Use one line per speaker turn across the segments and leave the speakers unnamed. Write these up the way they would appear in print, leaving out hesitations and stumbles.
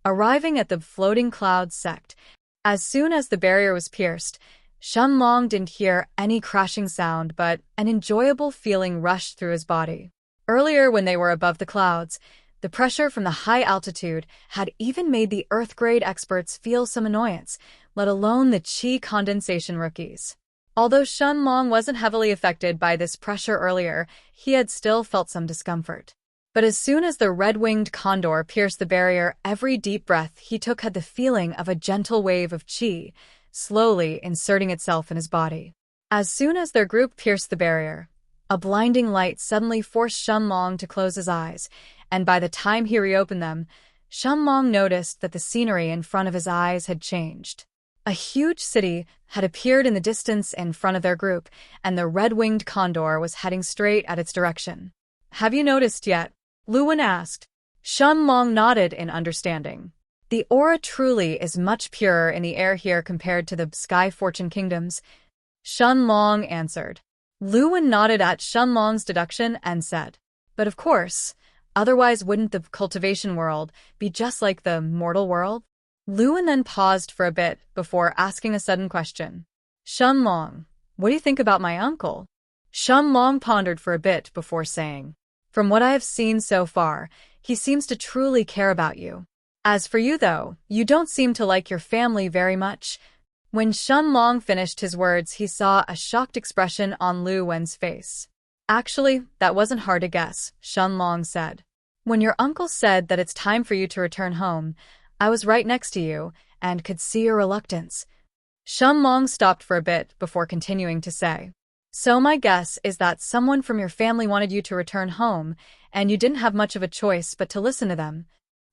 Arriving at the floating clouds sect, as soon as the barrier was pierced, Shun Long didn't hear any crashing sound, but an enjoyable feeling rushed through his body. Earlier, when they were above the clouds, the pressure from the high altitude had even made the Earth-grade experts feel some annoyance, let alone the Qi condensation rookies. Although Shun Long wasn't heavily affected by this pressure earlier, he had still felt some discomfort. But as soon as the red-winged condor pierced the barrier, every deep breath he took had the feeling of a gentle wave of qi, slowly inserting itself in his body. As soon as their group pierced the barrier, a blinding light suddenly forced Shun Long to close his eyes, and by the time he reopened them, Shun Long noticed that the scenery in front of his eyes had changed. A huge city had appeared in the distance in front of their group, and the red-winged condor was heading straight at its direction. "Have you noticed yet?" Luwen asked. Shun Long nodded in understanding. "The aura truly is much purer in the air here compared to the Sky Fortune Kingdoms," Shun Long answered. Luwen nodded at Shun Long's deduction and said, "But of course, otherwise wouldn't the cultivation world be just like the mortal world?" Luwen then paused for a bit before asking a sudden question. "Shun Long, what do you think about my uncle?" Shun Long pondered for a bit before saying, "From what I have seen so far, he seems to truly care about you. As for you though, you don't seem to like your family very much." When Shun Long finished his words, he saw a shocked expression on Lu Wen's face. "Actually, that wasn't hard to guess," Shun Long said. "When your uncle said that it's time for you to return home, I was right next to you and could see your reluctance." Shun Long stopped for a bit before continuing to say, "So my guess is that someone from your family wanted you to return home, and you didn't have much of a choice but to listen to them."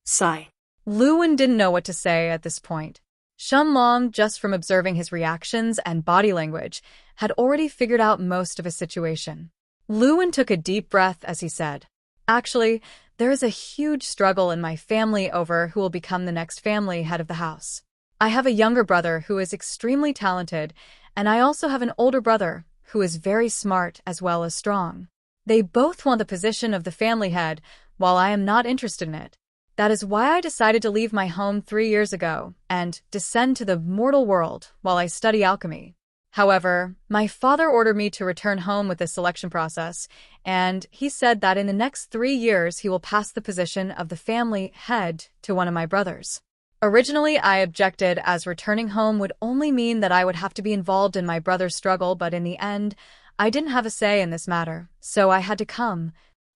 Sigh.
Luwen didn't know what to say at this point. Shun Long, just from observing his reactions and body language, had already figured out most of his situation. Luwen took a deep breath as he said, "Actually, there is a huge struggle in my family over who will become the next family head of the house. I have a younger brother who is extremely talented, and I also have an older brother who is very smart as well as strong. They both want the position of the family head, while I am not interested in it. That is why I decided to leave my home 3 years ago and descend to the mortal world while I study alchemy. However, my father ordered me to return home with the selection process, and he said that in the next 3 years he will pass the position of the family head to one of my brothers. Originally, I objected, as returning home would only mean that I would have to be involved in my brother's struggle, but in the end, I didn't have a say in this matter, so I had to come."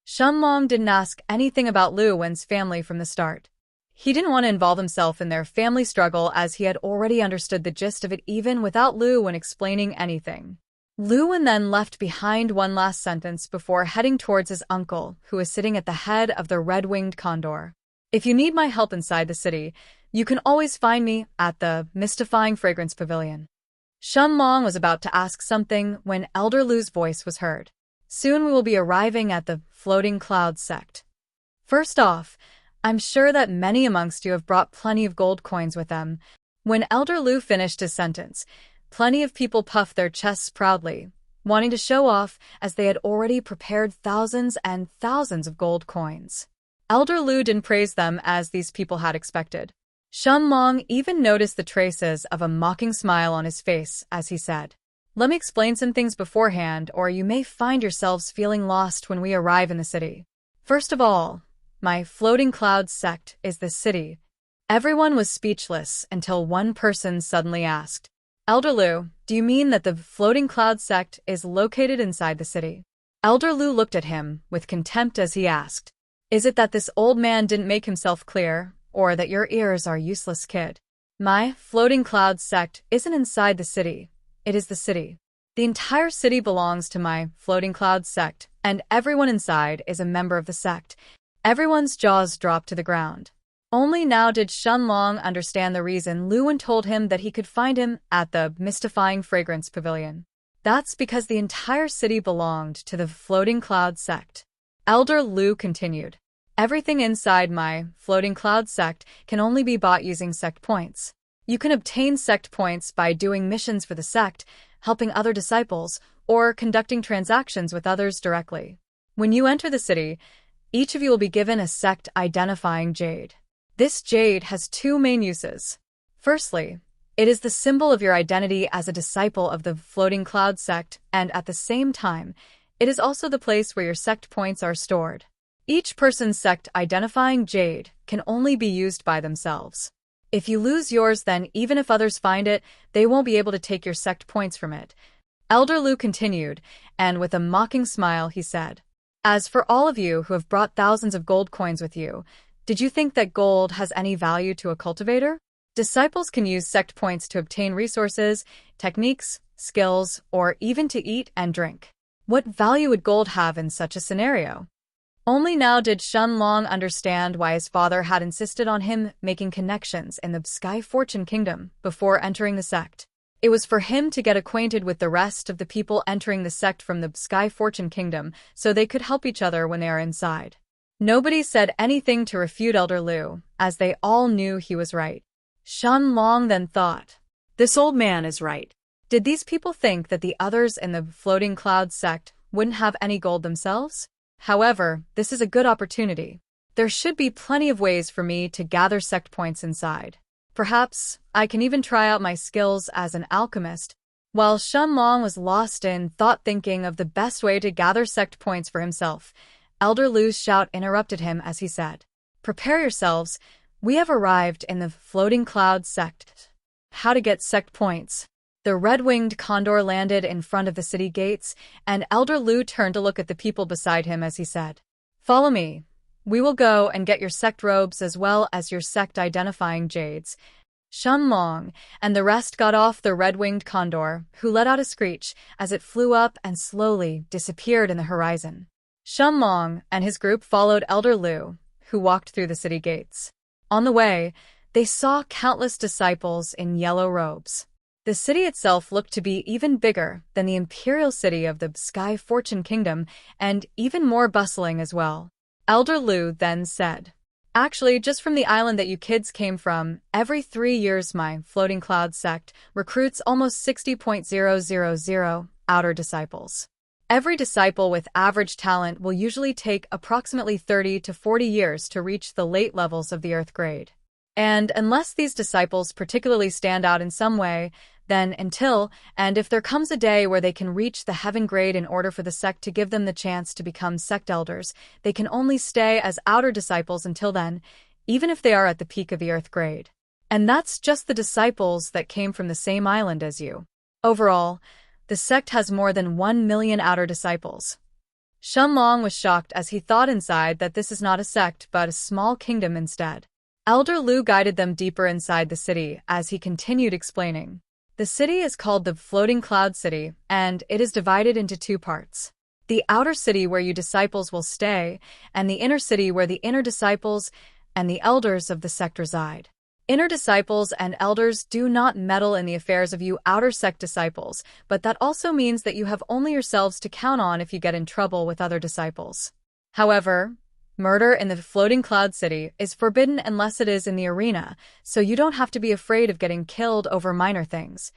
Shun Long didn't ask anything about Lu Wen's family from the start. He didn't want to involve himself in their family struggle, as he had already understood the gist of it even without Lu Wen explaining anything. Lu Wen then left behind one last sentence before heading towards his uncle, who was sitting at the head of the red-winged condor. "If you need my help inside the city, you can always find me at the Mystifying Fragrance Pavilion." Shun Long was about to ask something when Elder Lu's voice was heard. "Soon we will be arriving at the Floating Clouds sect. First off, I'm sure that many amongst you have brought plenty of gold coins with them." When Elder Lu finished his sentence, plenty of people puffed their chests proudly, wanting to show off, as they had already prepared thousands and thousands of gold coins. Elder Lu didn't praise them as these people had expected. Shun Long even noticed the traces of a mocking smile on his face as he said, "Let me explain some things beforehand, or you may find yourselves feeling lost when we arrive in the city. First of all, my Floating Clouds sect is the city." Everyone was speechless until one person suddenly asked, "Elder Lu, do you mean that the Floating Clouds sect is located inside the city?" Elder Lu looked at him with contempt as he asked, "Is it that this old man didn't make himself clear, or that your ears are useless, kid? My Floating Clouds sect isn't inside the city, it is the city. The entire city belongs to my Floating Clouds sect, and everyone inside is a member of the sect." Everyone's jaws dropped to the ground. Only now did Shun Long understand the reason Lu Wen told him that he could find him at the Mystifying Fragrance Pavilion. That's because the entire city belonged to the Floating Clouds sect. Elder Lu continued, "Everything inside my Floating Clouds sect can only be bought using sect points. You can obtain sect points by doing missions for the sect, helping other disciples, or conducting transactions with others directly. When you enter the city, each of you will be given a sect identifying jade. This jade has two main uses. Firstly, it is the symbol of your identity as a disciple of the Floating Cloud sect, and at the same time, it is also the place where your sect points are stored. Each person's sect identifying jade can only be used by themselves. If you lose yours, then even if others find it, they won't be able to take your sect points from it. Elder Lu continued, and with a mocking smile he said, "As for all of you who have brought thousands of gold coins with you, did you think that gold has any value to a cultivator? Disciples can use sect points to obtain resources, techniques, skills, or even to eat and drink. What value would gold have in such a scenario?" Only now did Shun Long understand why his father had insisted on him making connections in the Sky Fortune Kingdom before entering the sect. It was for him to get acquainted with the rest of the people entering the sect from the Sky Fortune Kingdom so they could help each other when they are inside. Nobody said anything to refute Elder Lu, as they all knew he was right. Shun Long then thought, "This old man is right. Did these people think that the others in the Floating Cloud sect wouldn't have any gold themselves? However, this is a good opportunity. There should be plenty of ways for me to gather sect points inside. Perhaps I can even try out my skills as an alchemist." While Shun Long was lost in thought thinking of the best way to gather sect points for himself, Elder Lu's shout interrupted him as he said, "Prepare yourselves. We have arrived in the Floating Cloud sect. How to get sect points." The red-winged condor landed in front of the city gates, and Elder Lu turned to look at the people beside him as he said, "Follow me. We will go and get your sect robes as well as your sect-identifying jades." Shun Long and the rest got off the red-winged condor, who let out a screech as it flew up and slowly disappeared in the horizon. Shun Long and his group followed Elder Lu, who walked through the city gates. On the way, they saw countless disciples in yellow robes. The city itself looked to be even bigger than the imperial city of the Sky Fortune Kingdom, and even more bustling as well. Elder Lu then said, "Actually, just from the island that you kids came from, every 3 years my Floating Cloud sect recruits almost 60,000 outer disciples. Every disciple with average talent will usually take approximately 30 to 40 years to reach the late levels of the Earth grade. And unless these disciples particularly stand out in some way, then until and if there comes a day where they can reach the heaven grade in order for the sect to give them the chance to become sect elders, they can only stay as outer disciples until then, even if they are at the peak of the Earth grade. And that's just the disciples that came from the same island as you. Overall, the sect has more than 1 million outer disciples." Shun Long was shocked as he thought inside that this is not a sect but a small kingdom instead. Elder Lu guided them deeper inside the city as he continued explaining. The city is called the Floating Cloud City, and it is divided into 2 parts. The outer city where you disciples will stay, and the inner city where the inner disciples and the elders of the sect reside. Inner disciples and elders do not meddle in the affairs of you outer sect disciples, but that also means that you have only yourselves to count on if you get in trouble with other disciples. However, murder in the Floating Cloud City is forbidden unless it is in the arena, so you don't have to be afraid of getting killed over minor things.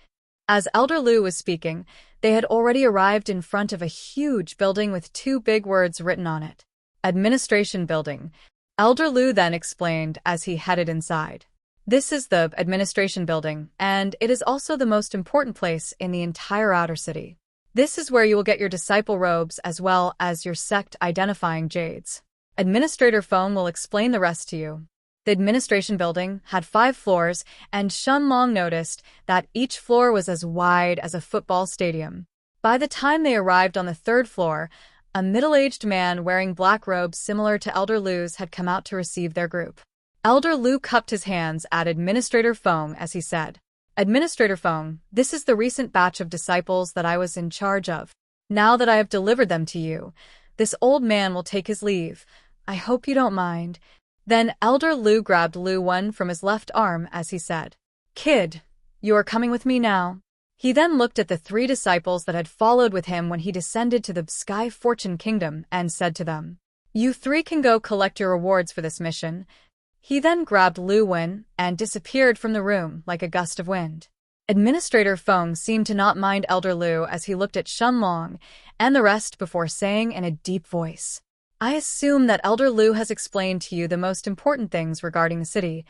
As Elder Lu was speaking, they had already arrived in front of a huge building with 2 big words written on it. Administration Building. Elder Lu then explained as he headed inside. This is the Administration Building, and it is also the most important place in the entire outer city. This is where you will get your disciple robes as well as your sect-identifying jades. Administrator Feng will explain the rest to you. The administration building had 5 floors, and Shun Long noticed that each floor was as wide as a football stadium. By the time they arrived on the 3rd floor, a middle-aged man wearing black robes similar to Elder Lu's had come out to receive their group. Elder Lu cupped his hands at Administrator Feng as he said, "Administrator Feng, this is the recent batch of disciples that I was in charge of. Now that I have delivered them to you, this old man will take his leave. I hope you don't mind." Then Elder Lu grabbed Lu Wen from his left arm as he said, "Kid, you are coming with me now." He then looked at the 3 disciples that had followed with him when he descended to the Sky Fortune Kingdom and said to them, "You 3 can go collect your rewards for this mission." He then grabbed Lu Wen and disappeared from the room like a gust of wind. Administrator Feng seemed to not mind Elder Lu as he looked at Shun Long and the rest before saying in a deep voice, I assume that Elder Lu has explained to you the most important things regarding the city.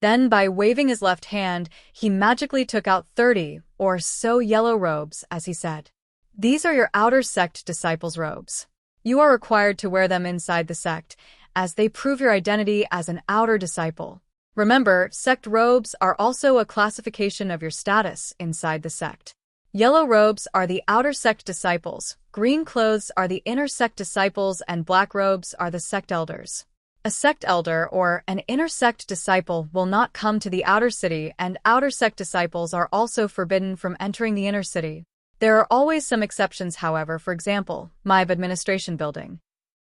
Then, by waving his left hand, he magically took out 30 or so yellow robes, as he said. These are your outer sect disciples' robes. You are required to wear them inside the sect, as they prove your identity as an outer disciple. Remember, sect robes are also a classification of your status inside the sect. Yellow robes are the outer sect disciples, green clothes are the inner sect disciples, and black robes are the sect elders. A sect elder or an inner sect disciple will not come to the outer city, and outer sect disciples are also forbidden from entering the inner city. There are always some exceptions, however, for example, my administration building.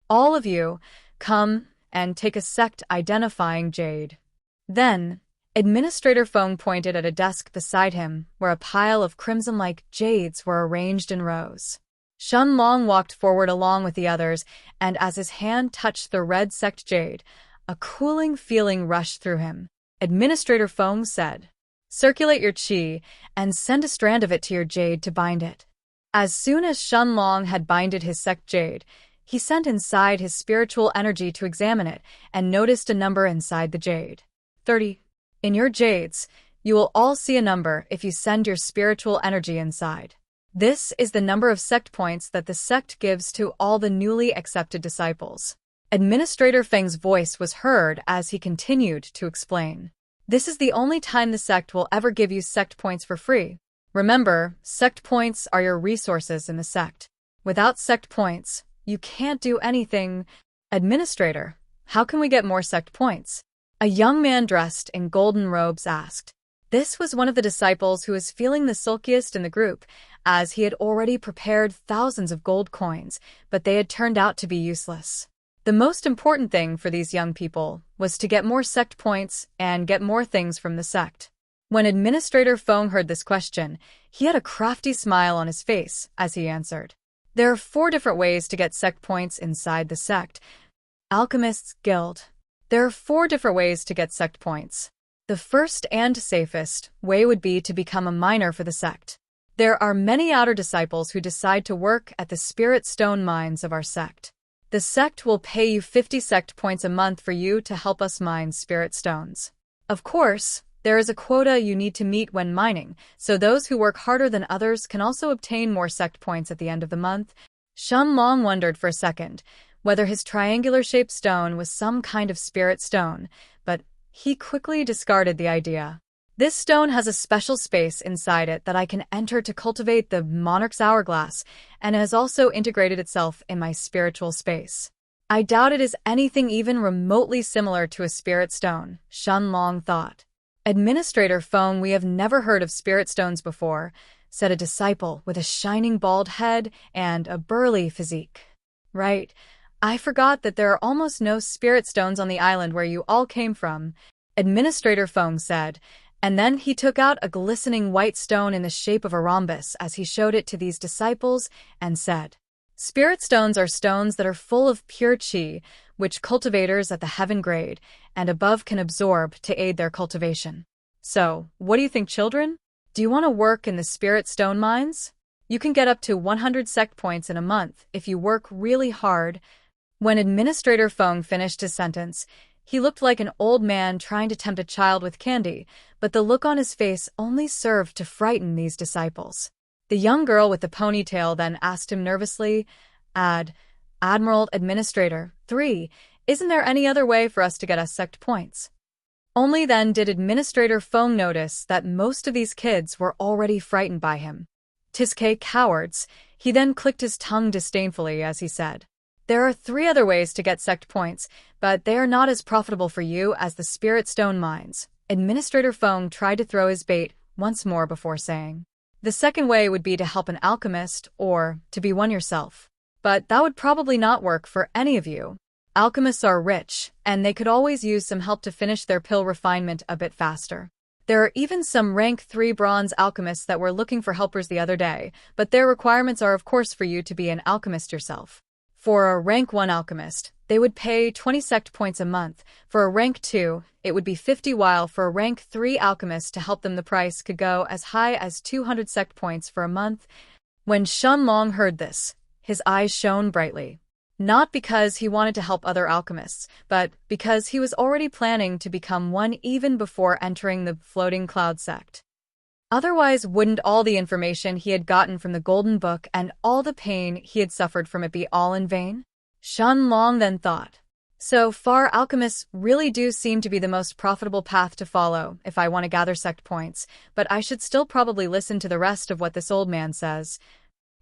All of you, come and take a sect identifying jade. Then, Administrator Feng pointed at a desk beside him, where a pile of crimson-like jades were arranged in rows. Shun Long walked forward along with the others, and as his hand touched the red sect jade, a cooling feeling rushed through him. Administrator Feng said, "Circulate your qi, and send a strand of it to your jade to bind it." As soon as Shun Long had binded his sect jade, he sent inside his spiritual energy to examine it, and noticed a number inside the jade. 30. In your jades, you will all see a number if you send your spiritual energy inside. This is the number of sect points that the sect gives to all the newly accepted disciples. Administrator Feng's voice was heard as he continued to explain. This is the only time the sect will ever give you sect points for free. Remember, sect points are your resources in the sect. Without sect points, you can't do anything. Administrator, how can we get more sect points? A young man dressed in golden robes asked. This was one of the disciples who was feeling the sulkiest in the group, as he had already prepared thousands of gold coins, but they had turned out to be useless. The most important thing for these young people was to get more sect points and get more things from the sect. When Administrator Feng heard this question, he had a crafty smile on his face as he answered. There are 4 different ways to get sect points inside the sect. Alchemists Guild. There are 4 different ways to get sect points. The first and safest way would be to become a miner for the sect. There are many outer disciples who decide to work at the spirit stone mines of our sect. The sect will pay you 50 sect points a month for you to help us mine spirit stones. Of course, there is a quota you need to meet when mining, so those who work harder than others can also obtain more sect points at the end of the month. Shun Long wondered for a second whether his triangular-shaped stone was some kind of spirit stone, but he quickly discarded the idea. This stone has a special space inside it that I can enter to cultivate the monarch's hourglass, and has also integrated itself in my spiritual space. I doubt it is anything even remotely similar to a spirit stone, Shun Long thought. Administrator Feng, we have never heard of spirit stones before, said a disciple with a shining bald head and a burly physique. Right. I forgot that there are almost no spirit stones on the island where you all came from, Administrator Feng said, and then he took out a glistening white stone in the shape of a rhombus as he showed it to these disciples and said, Spirit stones are stones that are full of pure qi, which cultivators at the heaven grade and above can absorb to aid their cultivation. So, what do you think, children? Do you want to work in the spirit stone mines? You can get up to 100 sect points in a month if you work really hard. When Administrator Feng finished his sentence, he looked like an old man trying to tempt a child with candy, but the look on his face only served to frighten these disciples. The young girl with the ponytail then asked him nervously, Admiral Administrator, 3, isn't there any other way for us to get us sect points? Only then did Administrator Feng notice that most of these kids were already frightened by him. Tiske cowards, he then clicked his tongue disdainfully as he said, There are 3 other ways to get sect points, but they are not as profitable for you as the spirit stone mines. Administrator Feng tried to throw his bait once more before saying, The second way would be to help an alchemist or to be one yourself. But that would probably not work for any of you. Alchemists are rich, and they could always use some help to finish their pill refinement a bit faster. There are even some rank 3 bronze alchemists that were looking for helpers the other day, but their requirements are of course for you to be an alchemist yourself. For a rank 1 alchemist, they would pay 20 sect points a month. For a rank 2, it would be 50, while for a rank 3 alchemist to help them the price could go as high as 200 sect points for a month. When Shun Long heard this, his eyes shone brightly. Not because he wanted to help other alchemists, but because he was already planning to become one even before entering the Floating Cloud sect. Otherwise, wouldn't all the information he had gotten from the Golden Book and all the pain he had suffered from it be all in vain? Shun Long then thought. So far, alchemists really do seem to be the most profitable path to follow if I want to gather sect points, but I should still probably listen to the rest of what this old man says.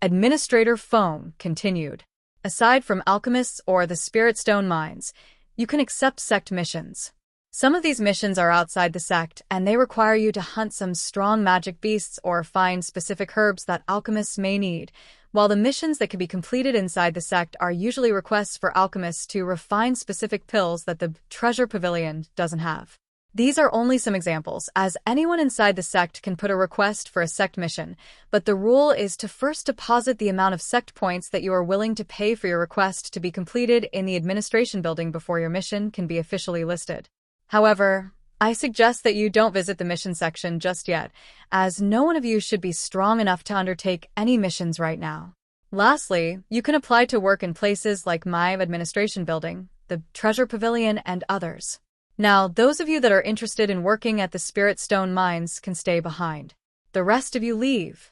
Administrator Feng continued. Aside from alchemists or the Spirit Stone mines, you can accept sect missions. Some of these missions are outside the sect, and they require you to hunt some strong magic beasts or find specific herbs that alchemists may need, while the missions that can be completed inside the sect are usually requests for alchemists to refine specific pills that the treasure pavilion doesn't have. These are only some examples, as anyone inside the sect can put a request for a sect mission, but the rule is to first deposit the amount of sect points that you are willing to pay for your request to be completed in the administration building before your mission can be officially listed. However, I suggest that you don't visit the mission section just yet, as no one of you should be strong enough to undertake any missions right now. Lastly, you can apply to work in places like my administration building, the treasure pavilion, and others. Now, those of you that are interested in working at the Spirit Stone mines can stay behind. The rest of you leave.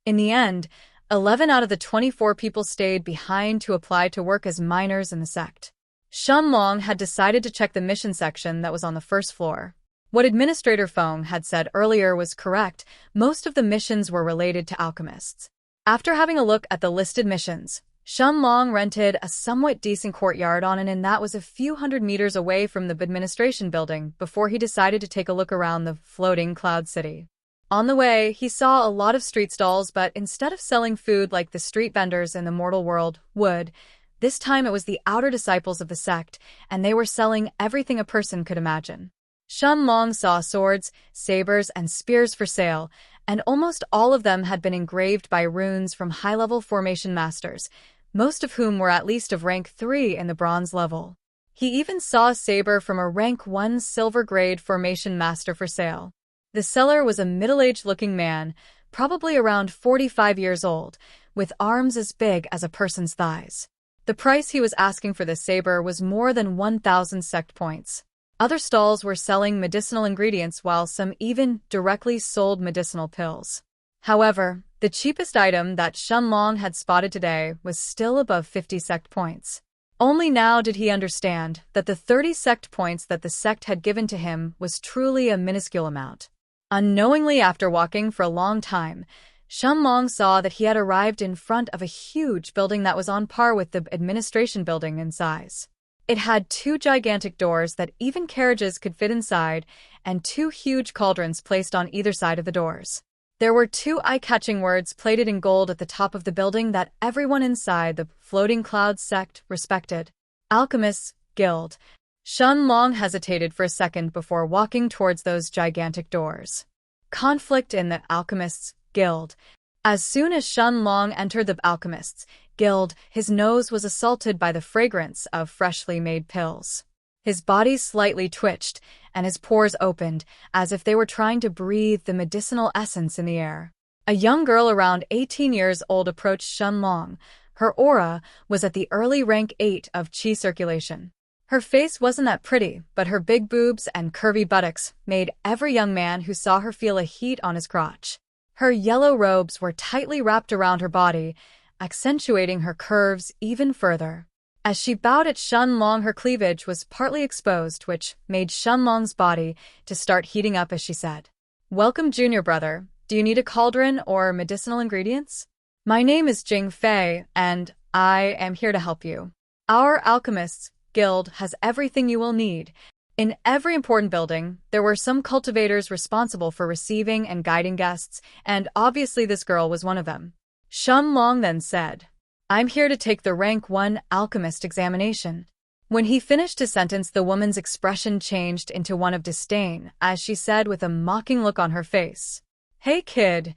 In the end, 11 out of the 24 people stayed behind to apply to work as miners in the sect. Shun Long had decided to check the mission section that was on the first floor. What Administrator Feng had said earlier was correct. Most of the missions were related to alchemists. After having a look at the listed missions, Shun Long rented a somewhat decent courtyard on an inn that was a few hundred meters away from the administration building before he decided to take a look around the floating cloud city. On the way, he saw a lot of street stalls, but instead of selling food like the street vendors in the mortal world would, this time it was the outer disciples of the sect, and they were selling everything a person could imagine. Shun Long saw swords, sabers, and spears for sale, and almost all of them had been engraved by runes from high-level formation masters, most of whom were at least of rank 3 in the bronze level. He even saw a saber from a rank 1 silver-grade formation master for sale. The seller was a middle-aged-looking man, probably around 45 years old, with arms as big as a person's thighs. The price he was asking for this saber was more than 1,000 sect points. Other stalls were selling medicinal ingredients, while some even directly sold medicinal pills. However, the cheapest item that Shun Long had spotted today was still above 50 sect points. Only now did he understand that the 30 sect points that the sect had given to him was truly a minuscule amount. Unknowingly, after walking for a long time, Shun Long saw that he had arrived in front of a huge building that was on par with the administration building in size. It had 2 gigantic doors that even carriages could fit inside, and 2 huge cauldrons placed on either side of the doors. There were 2 eye-catching words plated in gold at the top of the building that everyone inside the Floating Cloud sect respected. Alchemists Guild. Shun Long hesitated for a second before walking towards those gigantic doors. Conflict in the Alchemists Guild. As soon as Shun Long entered the Alchemists Guild, his nose was assaulted by the fragrance of freshly made pills. His body slightly twitched, and his pores opened, as if they were trying to breathe the medicinal essence in the air. A young girl around 18 years old approached Shun Long. Her aura was at the early rank 8 of Qi circulation. Her face wasn't that pretty, but her big boobs and curvy buttocks made every young man who saw her feel a heat on his crotch. Her yellow robes were tightly wrapped around her body, accentuating her curves even further. As she bowed at Shun Long, her cleavage was partly exposed, which made Shun Long's body to start heating up as she said, "Welcome, junior brother. Do you need a cauldron or medicinal ingredients? My name is Jing Fei, and I am here to help you. Our Alchemists Guild has everything you will need." In every important building, there were some cultivators responsible for receiving and guiding guests, and obviously this girl was one of them. Shun Long then said, "I'm here to take the rank 1 alchemist examination." When he finished his sentence, the woman's expression changed into one of disdain as she said with a mocking look on her face, "Hey kid,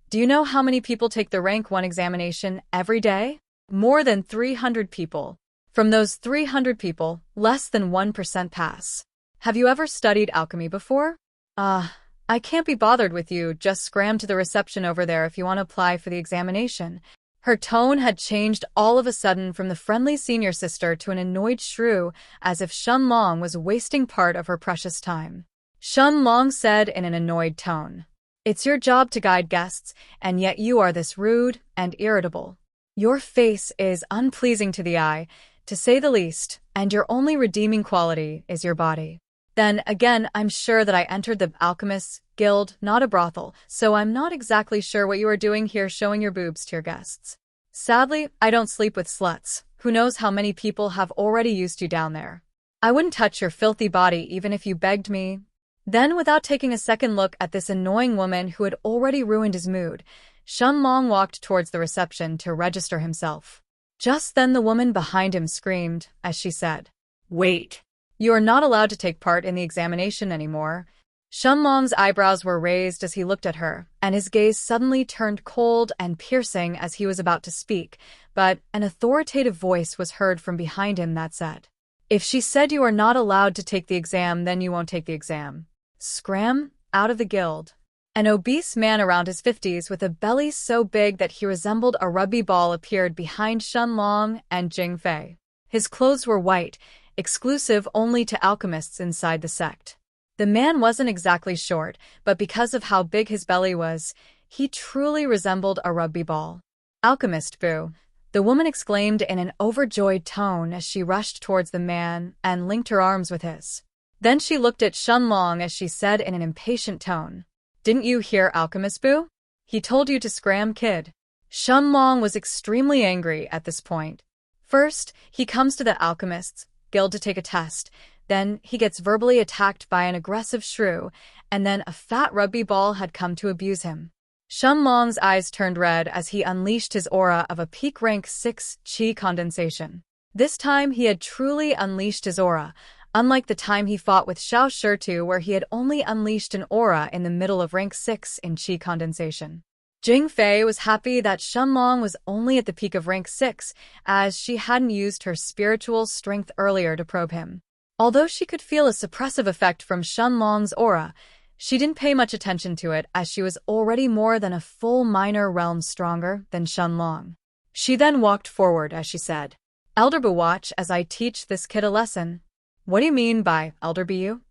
do you know how many people take the rank 1 examination every day? More than 300 people. From those 300 people, less than 1% pass. Have you ever studied alchemy before? I can't be bothered with you. Just scram to the reception over there if you want to apply for the examination." Her tone had changed all of a sudden from the friendly senior sister to an annoyed shrew, as if Shun Long was wasting part of her precious time. Shun Long said in an annoyed tone, "It's your job to guide guests, and yet you are this rude and irritable. Your face is unpleasing to the eye, to say the least, and your only redeeming quality is your body. Then, again, I'm sure that I entered the Alchemists Guild, not a brothel, so I'm not exactly sure what you are doing here showing your boobs to your guests. Sadly, I don't sleep with sluts. Who knows how many people have already used you down there. I wouldn't touch your filthy body even if you begged me." Then, without taking a second look at this annoying woman who had already ruined his mood, Shun Long walked towards the reception to register himself. Just then the woman behind him screamed, as she said, "Wait! You are not allowed to take part in the examination anymore." Shun Long's eyebrows were raised as he looked at her, and his gaze suddenly turned cold and piercing as he was about to speak, but an authoritative voice was heard from behind him that said, "If she said you are not allowed to take the exam, then you won't take the exam. Scram, out of the guild." An obese man around his 50s with a belly so big that he resembled a rugby ball appeared behind Shun Long and Jing Fei. His clothes were white, exclusive only to alchemists inside the sect. The man wasn't exactly short, but because of how big his belly was, he truly resembled a rugby ball. "Alchemist boo," the woman exclaimed in an overjoyed tone as she rushed towards the man and linked her arms with his. Then she looked at Shun Long as she said in an impatient tone, "Didn't you hear Alchemist boo? He told you to scram, kid." Shun Long was extremely angry at this point. First, he comes to the Alchemists Guild to take a test, then he gets verbally attacked by an aggressive shrew, and then a fat rugby ball had come to abuse him. Shun Long's eyes turned red as he unleashed his aura of a peak rank 6 chi condensation. This time he had truly unleashed his aura, unlike the time he fought with Xiao Shirtu where he had only unleashed an aura in the middle of rank 6 in chi condensation. Jing Fei was happy that Shun Long was only at the peak of rank 6, as she hadn't used her spiritual strength earlier to probe him. Although she could feel a suppressive effect from Shun Long's aura, she didn't pay much attention to it as she was already more than a full minor realm stronger than Shun Long. She then walked forward as she said, "Elder, watch as I teach this kid a lesson." "What do you mean by Elder Bu?"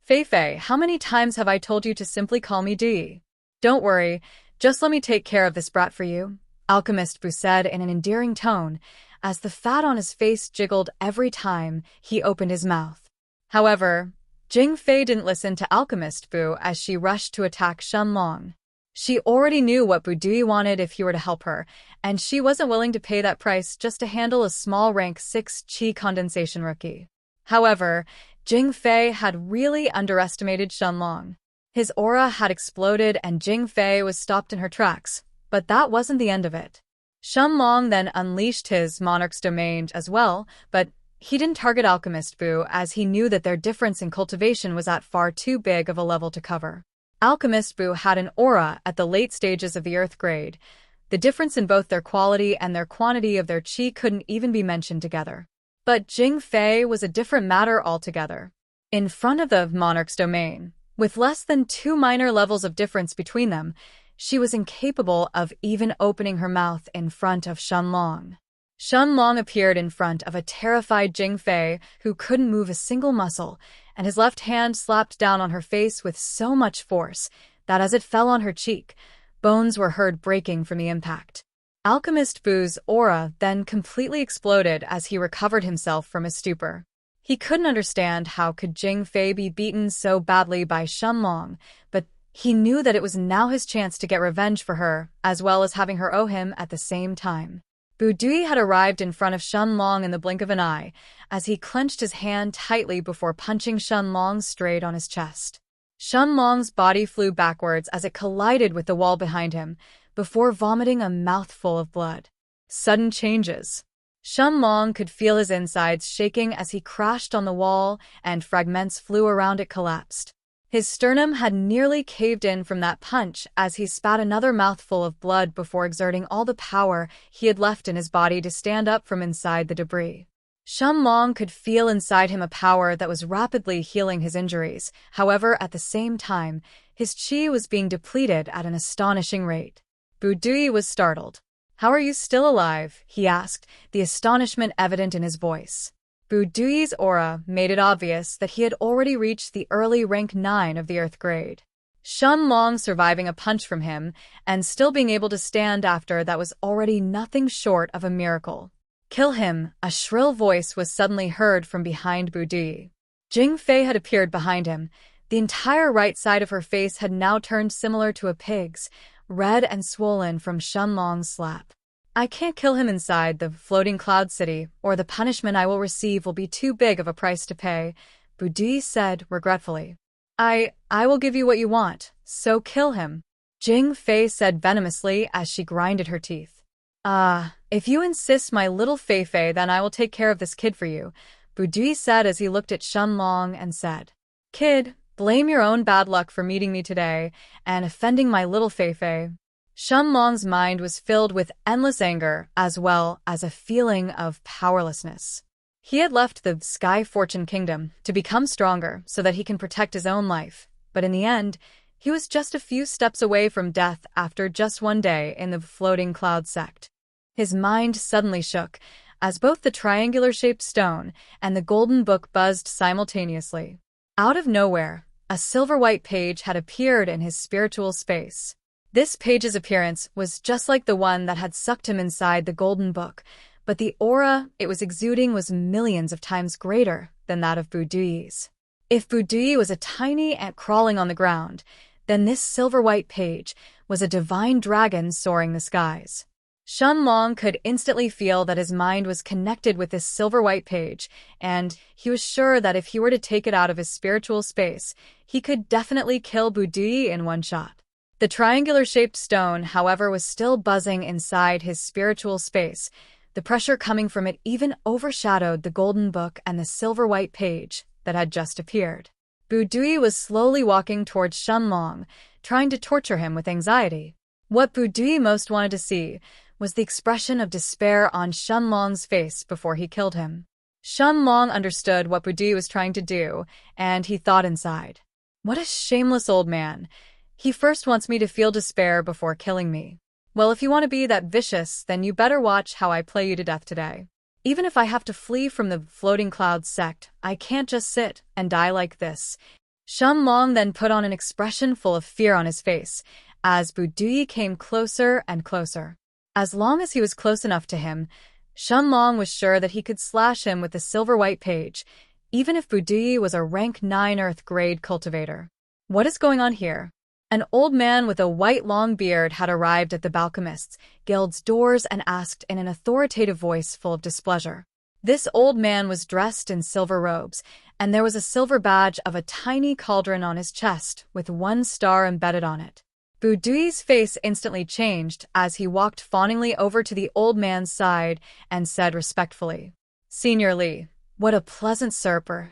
"Fei, how many times have I told you to simply call me D? Don't worry, just let me take care of this brat for you," Alchemist Bu said in an endearing tone, as the fat on his face jiggled every time he opened his mouth. However, Jing Fei didn't listen to Alchemist Bu as she rushed to attack Shun Long. She already knew what Bu Dui wanted if he were to help her, and she wasn't willing to pay that price just to handle a small rank 6 chi condensation rookie. However, Jing Fei had really underestimated Shun Long. His aura had exploded and Jing Fei was stopped in her tracks, but that wasn't the end of it. Shun Long then unleashed his Monarch's Domain as well, but he didn't target Alchemist Bu as he knew that their difference in cultivation was at far too big of a level to cover. Alchemist Bu had an aura at the late stages of the Earth grade. The difference in both their quality and their quantity of their chi couldn't even be mentioned together. But Jing Fei was a different matter altogether. In front of the Monarch's Domain, with less than 2 minor levels of difference between them, she was incapable of even opening her mouth in front of Shun Long. Shun Long appeared in front of a terrified Jing Fei who couldn't move a single muscle, and his left hand slapped down on her face with so much force that as it fell on her cheek, bones were heard breaking from the impact. Alchemist Bu's aura then completely exploded as he recovered himself from his stupor. He couldn't understand how could Jing Fei be beaten so badly by Shun Long, but he knew that it was now his chance to get revenge for her, as well as having her owe him at the same time. Bu Dui had arrived in front of Shun Long in the blink of an eye, as he clenched his hand tightly before punching Shun Long straight on his chest. Shun Long's body flew backwards as it collided with the wall behind him, before vomiting a mouthful of blood. Sudden changes. Shun Long could feel his insides shaking as he crashed on the wall, and fragments flew around it collapsed. His sternum had nearly caved in from that punch as he spat another mouthful of blood before exerting all the power he had left in his body to stand up from inside the debris. Shun Long could feel inside him a power that was rapidly healing his injuries. However, at the same time, his chi was being depleted at an astonishing rate. Bu Dui was startled. "How are you still alive?" he asked, the astonishment evident in his voice. Bu Duyi's aura made it obvious that he had already reached the early rank 9 of the Earth grade. Shun Long surviving a punch from him and still being able to stand after that was already nothing short of a miracle. "Kill him," a shrill voice was suddenly heard from behind Bu Duyi. Jing Fei had appeared behind him. The entire right side of her face had now turned similar to a pig's, red and swollen from Shun Long's slap. "I can't kill him inside the floating cloud city, or the punishment I will receive will be too big of a price to pay," Bu Duyi said regretfully. I will give you what you want, so kill him," Jing Fei said venomously as she grinded her teeth. If you insist, my little Fei Fei, then I will take care of this kid for you," Bu Duyi said as he looked at Shun Long and said, "Kid, blame your own bad luck for meeting me today and offending my little Fei Fei." Shun Long's mind was filled with endless anger as well as a feeling of powerlessness. He had left the Sky Fortune Kingdom to become stronger so that he can protect his own life, but in the end, he was just a few steps away from death after just one day in the floating cloud sect. His mind suddenly shook as both the triangular-shaped stone and the golden book buzzed simultaneously. Out of nowhere, a silver-white page had appeared in his spiritual space. This page's appearance was just like the one that had sucked him inside the golden book, but the aura it was exuding was millions of times greater than that of Bu Duyi's. If Bu Duyi was a tiny ant crawling on the ground, then this silver-white page was a divine dragon soaring the skies. Shun Long could instantly feel that his mind was connected with this silver-white page, and he was sure that if he were to take it out of his spiritual space, he could definitely kill Bu Duyi in one shot. The triangular-shaped stone, however, was still buzzing inside his spiritual space. The pressure coming from it even overshadowed the golden book and the silver-white page that had just appeared. Bu Duyi was slowly walking towards Shun Long, trying to torture him with anxiety. What Bu Duyi most wanted to see was the expression of despair on Shun Long's face before he killed him. Shun Long understood what Bu Duyi was trying to do, and he thought inside, "What a shameless old man. He first wants me to feel despair before killing me. Well, if you want to be that vicious, then you better watch how I play you to death today. Even if I have to flee from the floating clouds sect, I can't just sit and die like this." Shun Long then put on an expression full of fear on his face as Bu Duyi came closer and closer. As long as he was close enough to him, Shun Long was sure that he could slash him with the silver-white page, even if Bu Duyi was a rank 9 Earth grade cultivator. What is going on here? An old man with a white long beard had arrived at the Alchemists' Guild's doors and asked in an authoritative voice full of displeasure. This old man was dressed in silver robes, and there was a silver badge of a tiny cauldron on his chest with 1 star embedded on it. Bu Duyi's face instantly changed as he walked fawningly over to the old man's side and said respectfully, "Senior Li, what a pleasant surper."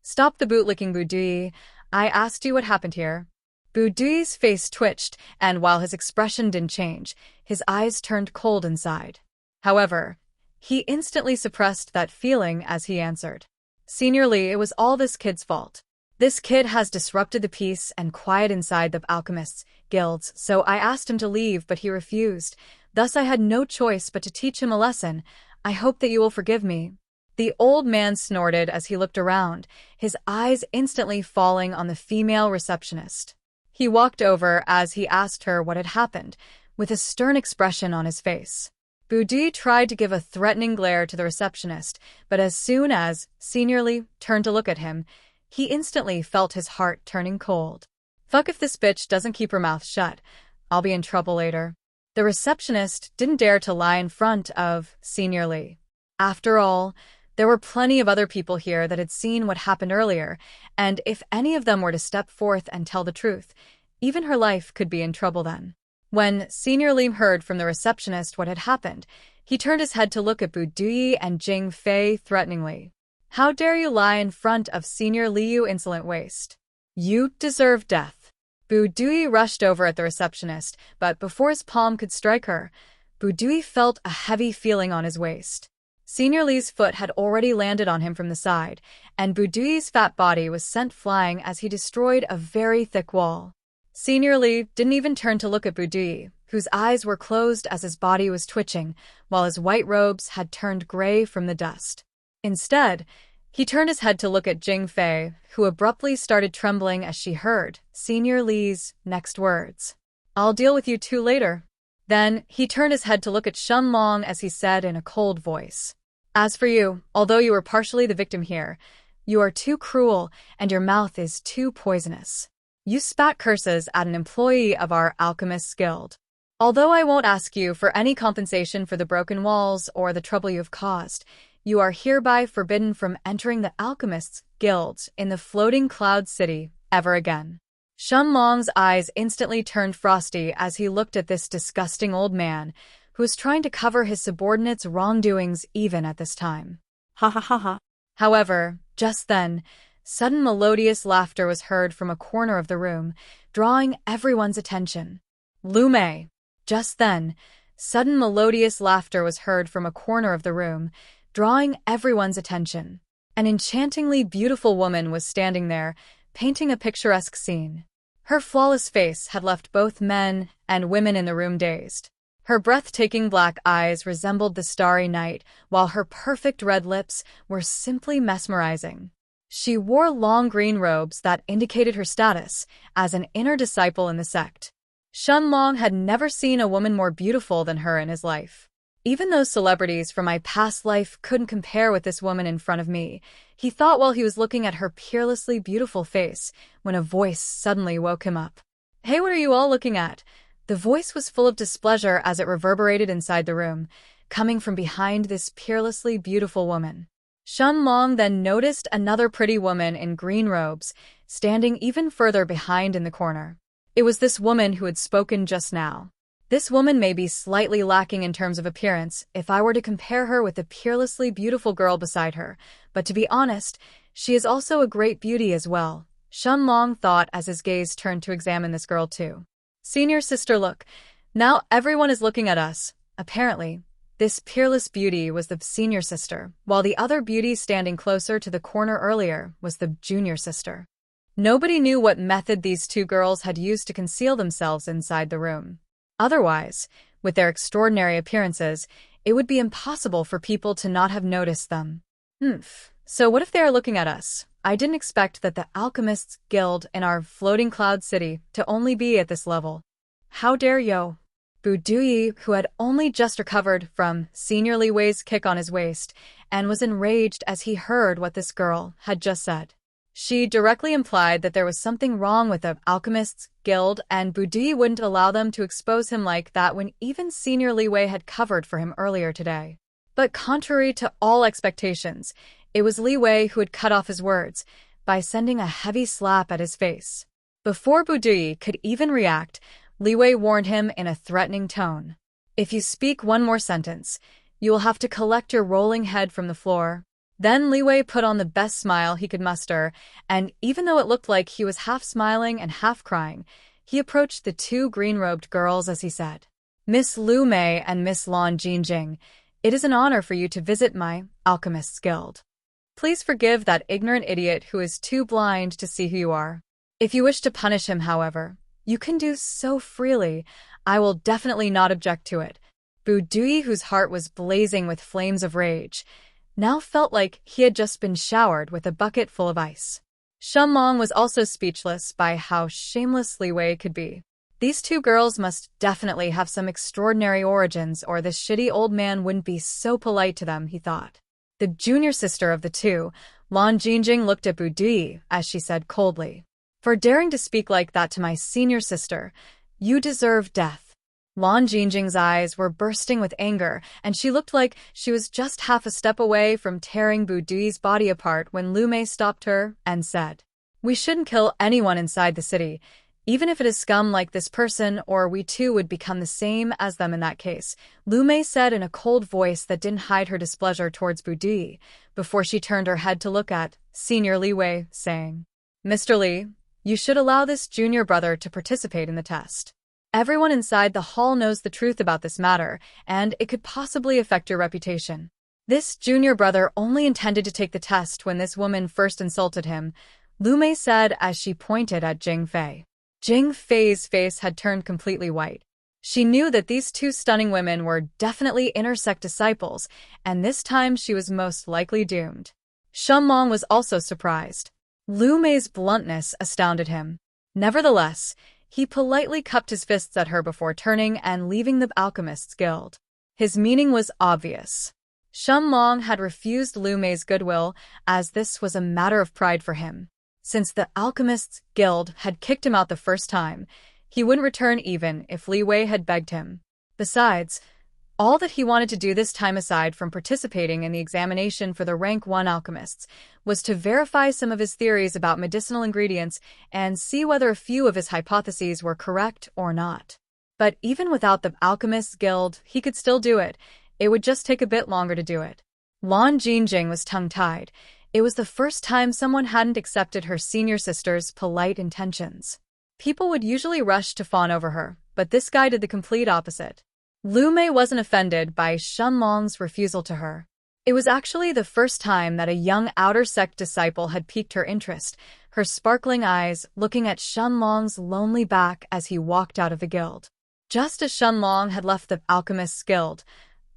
"Stop the bootlicking, Bu Duyi. I asked you what happened here." Bu Duyi's face twitched, and while his expression didn't change, his eyes turned cold inside. However, he instantly suppressed that feeling as he answered, "Senior Li, it was all this kid's fault. This kid has disrupted the peace and quiet inside the Alchemists' Guilds, so I asked him to leave, but he refused. Thus I had no choice but to teach him a lesson. I hope that you will forgive me." The old man snorted as he looked around, his eyes instantly falling on the female receptionist. He walked over as he asked her what had happened, with a stern expression on his face. Bu Duyi tried to give a threatening glare to the receptionist, but as soon as Senior Li turned to look at him, he instantly felt his heart turning cold. "Fuck if this bitch doesn't keep her mouth shut. I'll be in trouble later." The receptionist didn't dare to lie in front of Senior Li. After all, there were plenty of other people here that had seen what happened earlier, and if any of them were to step forth and tell the truth, even her life could be in trouble then. When Senior Li heard from the receptionist what had happened, he turned his head to look at Bu Duyi and Jing Fei threateningly. "How dare you lie in front of Senior Li, you insolent waste? You deserve death." Bu Duyi rushed over at the receptionist, but before his palm could strike her, Bu Duyi felt a heavy feeling on his waist. Senior Li's foot had already landed on him from the side, and Bu Duyi's fat body was sent flying as he destroyed a very thick wall. Senior Li didn't even turn to look at Bu Duyi, whose eyes were closed as his body was twitching, while his white robes had turned gray from the dust. Instead, he turned his head to look at Jing Fei, who abruptly started trembling as she heard Senior Li's next words. "I'll deal with you two later." Then, he turned his head to look at Shun Long as he said in a cold voice, "As for you, although you were partially the victim here, you are too cruel and your mouth is too poisonous. You spat curses at an employee of our Alchemist's Guild. Although I won't ask you for any compensation for the broken walls or the trouble you have caused, you are hereby forbidden from entering the Alchemist's Guild in the Floating Cloud City ever again." Shun Long's eyes instantly turned frosty as he looked at this disgusting old man, who was trying to cover his subordinates' wrongdoings even at this time.
Ha ha ha ha.
However, just then, sudden melodious laughter was heard from a corner of the room, drawing everyone's attention. Lu Mei. Just then, sudden melodious laughter was heard from a corner of the room, drawing everyone's attention. An enchantingly beautiful woman was standing there, painting a picturesque scene. Her flawless face had left both men and women in the room dazed. Her breathtaking black eyes resembled the starry night, while her perfect red lips were simply mesmerizing. She wore long green robes that indicated her status as an inner disciple in the sect. Shun Long had never seen a woman more beautiful than her in his life. Even those celebrities from my past life couldn't compare with this woman in front of me, he thought while he was looking at her peerlessly beautiful face, when a voice suddenly woke him up. "Hey, what are you all looking at?" The voice was full of displeasure as it reverberated inside the room, coming from behind this peerlessly beautiful woman. Shun Long then noticed another pretty woman in green robes, standing even further behind in the corner. It was this woman who had spoken just now. This woman may be slightly lacking in terms of appearance if I were to compare her with the peerlessly beautiful girl beside her, but to be honest, she is also a great beauty as well, Shun Long thought as his gaze turned to examine this girl too. "Senior sister, look. Now everyone is looking at us." Apparently, this peerless beauty was the senior sister, while the other beauty standing closer to the corner earlier was the junior sister. Nobody knew what method these two girls had used to conceal themselves inside the room. Otherwise, with their extraordinary appearances, it would be impossible for people to not have noticed them. So what if they are looking at us? I didn't expect that the Alchemist's Guild in our Floating Cloud City to only be at this level. How dare you? Bu Duyi, who had only just recovered from Senior Li Wei's kick on his waist, and was enraged as he heard what this girl had just said. She directly implied that there was something wrong with the Alchemist's Guild, and Bu Duyi wouldn't allow them to expose him like that when even Senior Li Wei had covered for him earlier today. But contrary to all expectations, it was Li Wei who had cut off his words by sending a heavy slap at his face. Before Bu Duyi could even react, Li Wei warned him in a threatening tone. "If you speak one more sentence, you will have to collect your rolling head from the floor." Then Li Wei put on the best smile he could muster, and even though it looked like he was half smiling and half crying, he approached the two green-robed girls as he said, "Miss Lu Mei and Miss Lan Jingjing, it is an honor for you to visit my Alchemist's Guild. Please forgive that ignorant idiot who is too blind to see who you are. If you wish to punish him, however, you can do so freely. I will definitely not object to it." Bu Duyi, whose heart was blazing with flames of rage, now felt like he had just been showered with a bucket full of ice. Shun Long was also speechless by how shameless Li Wei could be. These two girls must definitely have some extraordinary origins, or this shitty old man wouldn't be so polite to them, he thought. The junior sister of the two, Lan Jingjing, looked at Bu Duyi as she said coldly, "For daring to speak like that to my senior sister, you deserve death." Lan Jingjing's eyes were bursting with anger, and she looked like she was just half a step away from tearing Bu Duyi's body apart when Lu Mei stopped her and said, "We shouldn't kill anyone inside the city, even if it is scum like this person, or we too would become the same as them in that case," Lu Mei said in a cold voice that didn't hide her displeasure towards Bu Duyi, before she turned her head to look at Senior Li Wei, saying, "Mr. Li, you should allow this junior brother to participate in the test. Everyone inside the hall knows the truth about this matter, and it could possibly affect your reputation." This junior brother only intended to take the test when this woman first insulted him, Lu Mei said as she pointed at Jing Fei. Jing Fei's face had turned completely white. She knew that these two stunning women were definitely intersect disciples, and this time she was most likely doomed. Shun Long was also surprised. Lu Mei's bluntness astounded him. Nevertheless, he politely cupped his fists at her before turning and leaving the Alchemists' Guild. His meaning was obvious. Shun Long had refused Lu Mei's goodwill, as this was a matter of pride for him. Since the Alchemists' Guild had kicked him out the first time, he wouldn't return even if Li Wei had begged him. Besides, all that he wanted to do this time aside from participating in the examination for the rank 1 alchemists was to verify some of his theories about medicinal ingredients and see whether a few of his hypotheses were correct or not. But even without the Alchemists' Guild, he could still do it. It would just take a bit longer to do it. Lan Jingjing was tongue-tied. It was the first time someone hadn't accepted her senior sister's polite intentions. People would usually rush to fawn over her, but this guy did the complete opposite. Lu Mei wasn't offended by Shun Long's refusal to her. It was actually the first time that a young outer sect disciple had piqued her interest, her sparkling eyes looking at Shun Long's lonely back as he walked out of the guild. Just as Shun Long had left the Alchemist's Guild,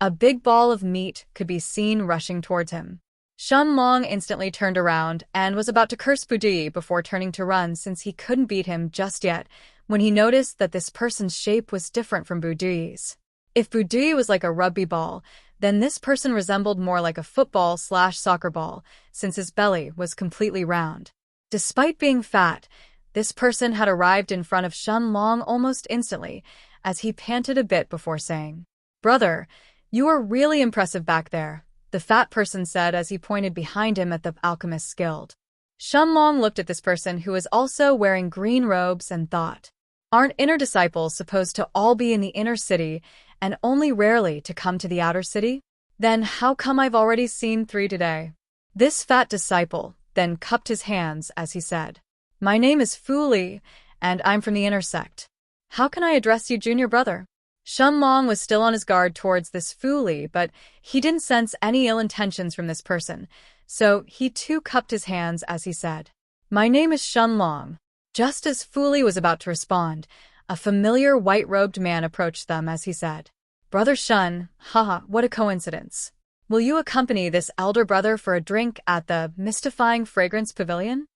a big ball of meat could be seen rushing towards him. Shun Long instantly turned around and was about to curse Budi before turning to run since he couldn't beat him just yet, when he noticed that this person's shape was different from Budi's. If Budi was like a rugby ball, then this person resembled more like a football/soccer ball, since his belly was completely round. Despite being fat, this person had arrived in front of Shun Long almost instantly, as he panted a bit before saying, "Brother, you are really impressive back there," the fat person said as he pointed behind him at the Alchemist's Guild. Shun Long looked at this person who was also wearing green robes and thought, aren't inner disciples supposed to all be in the inner city and only rarely to come to the outer city? Then how come I've already seen 3 today? This fat disciple then cupped his hands as he said, "My name is Fu Li, and I'm from the inner sect. How can I address you, junior brother?" Shun Long was still on his guard towards this Fu Li, but he didn't sense any ill intentions from this person, so he too cupped his hands as he said, "My name is Shun Long." Just as Fu Li was about to respond, a familiar white-robed man approached them as he said, "Brother Shun, haha, what a coincidence. Will you accompany this elder brother for a drink at the mystifying fragrance pavilion?"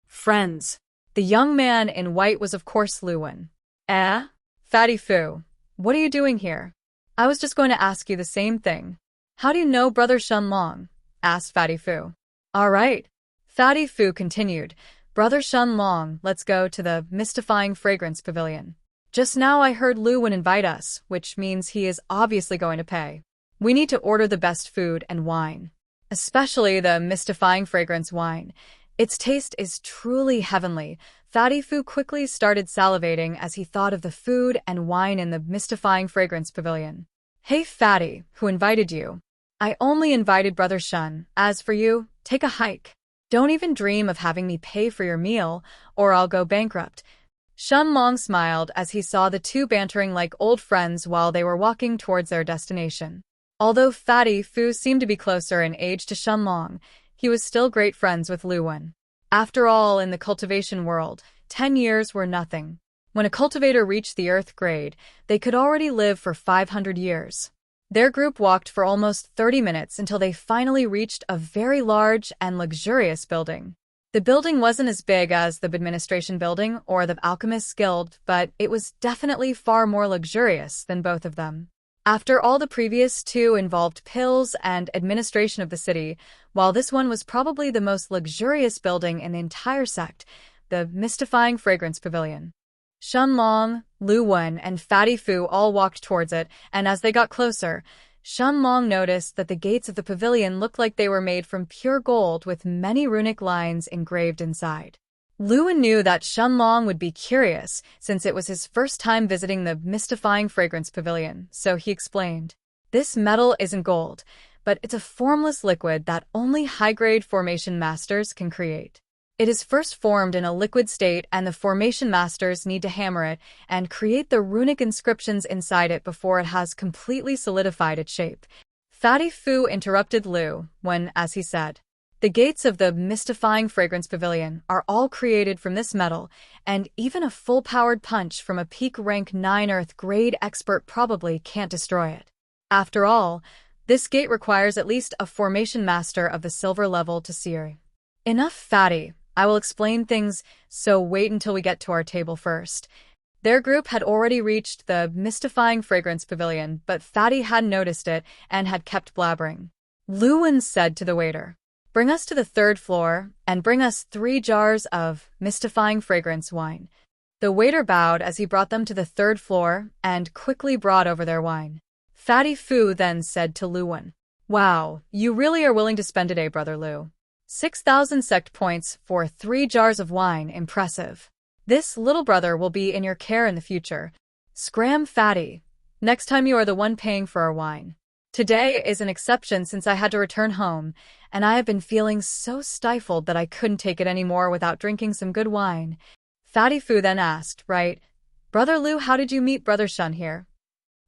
Friends. The young man in white was of course Luwen. Fatty Fu. What are you doing here? I was just going to ask you the same thing. How do you know Brother Shun Long? Asked Fatty Fu. All right. Fatty Fu continued, Brother Shun Long, let's go to the mystifying fragrance pavilion. Just now I heard Lu would invite us, which means he is obviously going to pay. We need to order the best food and wine. Especially the mystifying fragrance wine. Its taste is truly heavenly. Fatty Fu quickly started salivating as he thought of the food and wine in the mystifying fragrance pavilion. Hey Fatty, who invited you? I only invited Brother Shun. As for you, take a hike. Don't even dream of having me pay for your meal, or I'll go bankrupt. Shun Long smiled as he saw the two bantering like old friends while they were walking towards their destination. Although Fatty Fu seemed to be closer in age to Shun Long, he was still great friends with Lu Wen. After all, in the cultivation world, 10 years were nothing. When a cultivator reached the Earth grade, they could already live for 500 years. Their group walked for almost 30 minutes until they finally reached a very large and luxurious building. The building wasn't as big as the administration building or the Alchemist's Guild, but it was definitely far more luxurious than both of them. After all, the previous two involved pills and administration of the city, while this one was probably the most luxurious building in the entire sect, the mystifying fragrance pavilion. Shun Long, Lu Wen, and Fatty Fu all walked towards it, and as they got closer, Shun Long noticed that the gates of the pavilion looked like they were made from pure gold with many runic lines engraved inside. Lu Wen knew that Shun Long would be curious, since it was his first time visiting the mystifying fragrance pavilion, so he explained, "This metal isn't gold, but it's a formless liquid that only high-grade formation masters can create. It is first formed in a liquid state, and the formation masters need to hammer it and create the runic inscriptions inside it before it has completely solidified its shape." Fatty Fu interrupted Lu Wen as he said, The gates of the mystifying fragrance pavilion are all created from this metal, and even a full-powered punch from a peak rank 9 Earth grade expert probably can't destroy it. After all, this gate requires at least a formation master of the silver level to sear. Enough fatty, I will explain things, so wait until we get to our table first. Their group had already reached the mystifying fragrance pavilion, but Fatty hadn't noticed it and had kept blabbering. Luwen said to the waiter, "Bring us to the 3rd floor, and bring us 3 jars of mystifying fragrance wine." The waiter bowed as he brought them to the 3rd floor and quickly brought over their wine. Fatty Fu then said to Luwen, "Wow, you really are willing to spend today, Brother Lu. 6,000 sect points for 3 jars of wine, impressive. This little brother will be in your care in the future. Scram Fatty. Next time you are the one paying for our wine. Today is an exception since I had to return home, and I have been feeling so stifled that I couldn't take it anymore without drinking some good wine." Fatty Fu then asked, "Right, Brother Lu, how did you meet Brother Shun here?"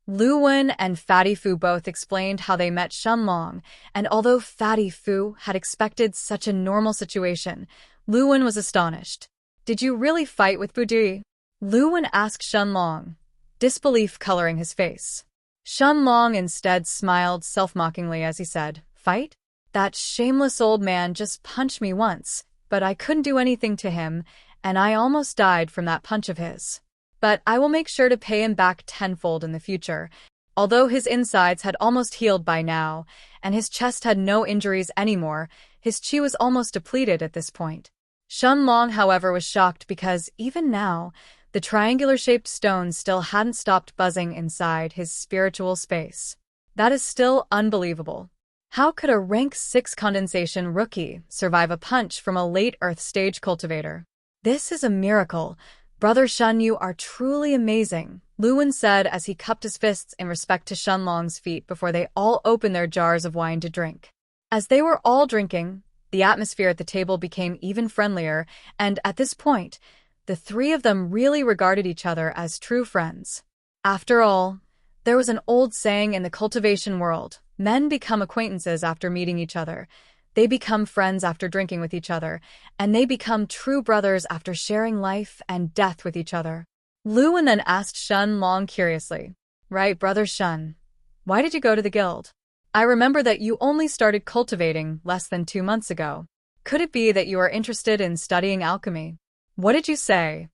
Luwen and Fatty Fu both explained how they met Shun Long, and although Fatty Fu had expected such a normal situation, Luwen was astonished. "Did you really fight with Budi?" Luwen asked Shun Long, disbelief coloring his face. Shun Long instead smiled self-mockingly as he said, "Fight? That shameless old man just punched me once, but I couldn't do anything to him, and I almost died from that punch of his. But I will make sure to pay him back tenfold in the future." Although his insides had almost healed by now, and his chest had no injuries anymore, his chi was almost depleted at this point. Shun Long, however, was shocked because, even now, the triangular-shaped stone still hadn't stopped buzzing inside his spiritual space. That is still unbelievable. How could a rank 6 condensation rookie survive a punch from a late Earth stage cultivator? "This is a miracle. Brother Shun, you are truly amazing," Luwen said as he cupped his fists in respect to Shun Long's feet before they all opened their jars of wine to drink. As they were all drinking, the atmosphere at the table became even friendlier, and at this point, the 3 of them really regarded each other as true friends. After all, there was an old saying in the cultivation world: men become acquaintances after meeting each other, they become friends after drinking with each other, and they become true brothers after sharing life and death with each other. Luwen then asked Shun Long curiously, "Right, Brother Shun, why did you go to the guild? I remember that you only started cultivating less than 2 months ago. Could it be that you are interested in studying alchemy? What did you say?"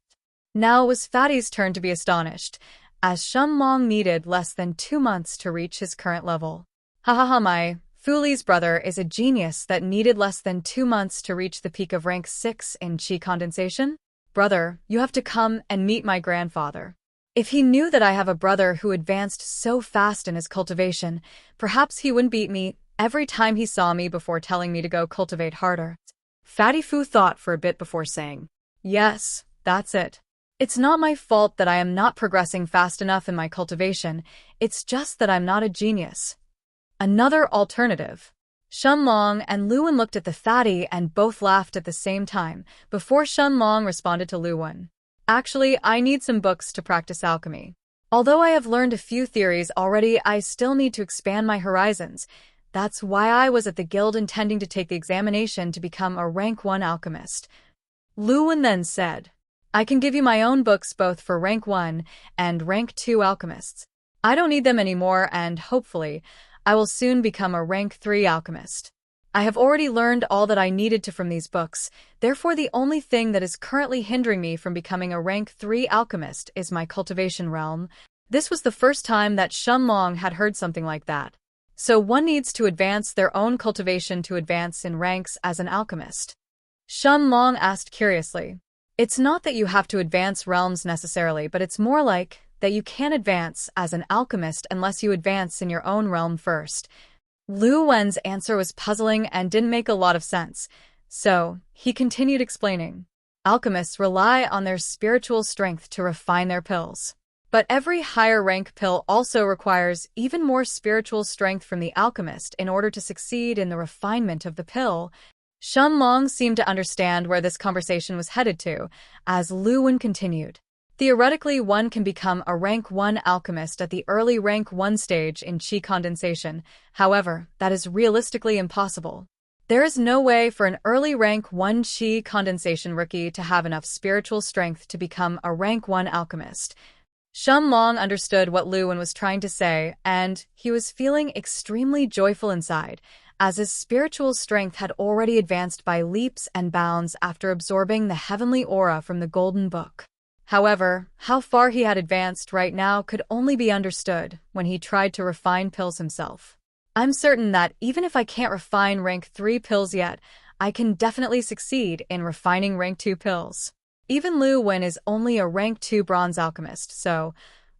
Now it was Fatty's turn to be astonished, as Shun Long needed less than 2 months to reach his current level. "Ha, my Fuli's brother is a genius that needed less than 2 months to reach the peak of rank 6 in chi condensation? Brother, you have to come and meet my grandfather. If he knew that I have a brother who advanced so fast in his cultivation, perhaps he wouldn't beat me every time he saw me before telling me to go cultivate harder." Fatty Fu thought for a bit before saying, "Yes, that's it. It's not my fault that I am not progressing fast enough in my cultivation, it's just that I'm not a genius." Another alternative. Shun Long and Luwen looked at the fatty and both laughed at the same time, before Shun Long responded to Luwen. "Actually, I need some books to practice alchemy. Although I have learned a few theories already, I still need to expand my horizons. That's why I was at the guild intending to take the examination to become a rank 1 alchemist." Luwen then said, "I can give you my own books both for rank 1 and rank 2 alchemists. I don't need them anymore, and hopefully, I will soon become a rank 3 alchemist. I have already learned all that I needed to from these books, therefore the only thing that is currently hindering me from becoming a rank 3 alchemist is my cultivation realm." This was the first time that Shun Long had heard something like that. So one needs to advance their own cultivation to advance in ranks as an alchemist. Shun Long asked curiously, "It's not that you have to advance realms necessarily, but it's more like that you can't advance as an alchemist unless you advance in your own realm first." Luwen's answer was puzzling and didn't make a lot of sense, so he continued explaining. "Alchemists rely on their spiritual strength to refine their pills. But every higher rank pill also requires even more spiritual strength from the alchemist in order to succeed in the refinement of the pill." Shun Long seemed to understand where this conversation was headed to, as Luwen continued. "Theoretically, one can become a rank 1 alchemist at the early rank 1 stage in chi condensation, however, that is realistically impossible. There is no way for an early rank 1 Qi condensation rookie to have enough spiritual strength to become a rank 1 alchemist. Shun Long understood what Lu Wen was trying to say, and he was feeling extremely joyful inside, as his spiritual strength had already advanced by leaps and bounds after absorbing the heavenly aura from the Golden Book. However, how far he had advanced right now could only be understood when he tried to refine pills himself. I'm certain that even if I can't refine rank 3 pills yet, I can definitely succeed in refining rank 2 pills. Even Lu Wen is only a rank 2 bronze alchemist, so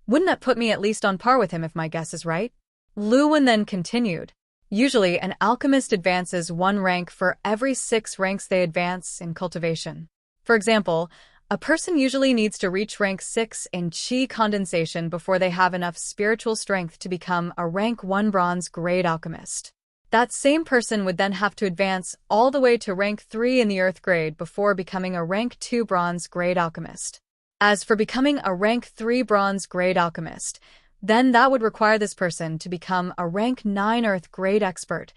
wouldn't that put me at least on par with him if my guess is right? Lu Wen then continued. Usually, an alchemist advances 1 rank for every 6 ranks they advance in cultivation. For example, a person usually needs to reach rank 6 in Qi condensation before they have enough spiritual strength to become a rank 1 bronze grade alchemist. That same person would then have to advance all the way to rank 3 in the earth grade before becoming a rank 2 bronze grade alchemist. As for becoming a rank 3 bronze grade alchemist, then that would require this person to become a rank 9 earth grade expert.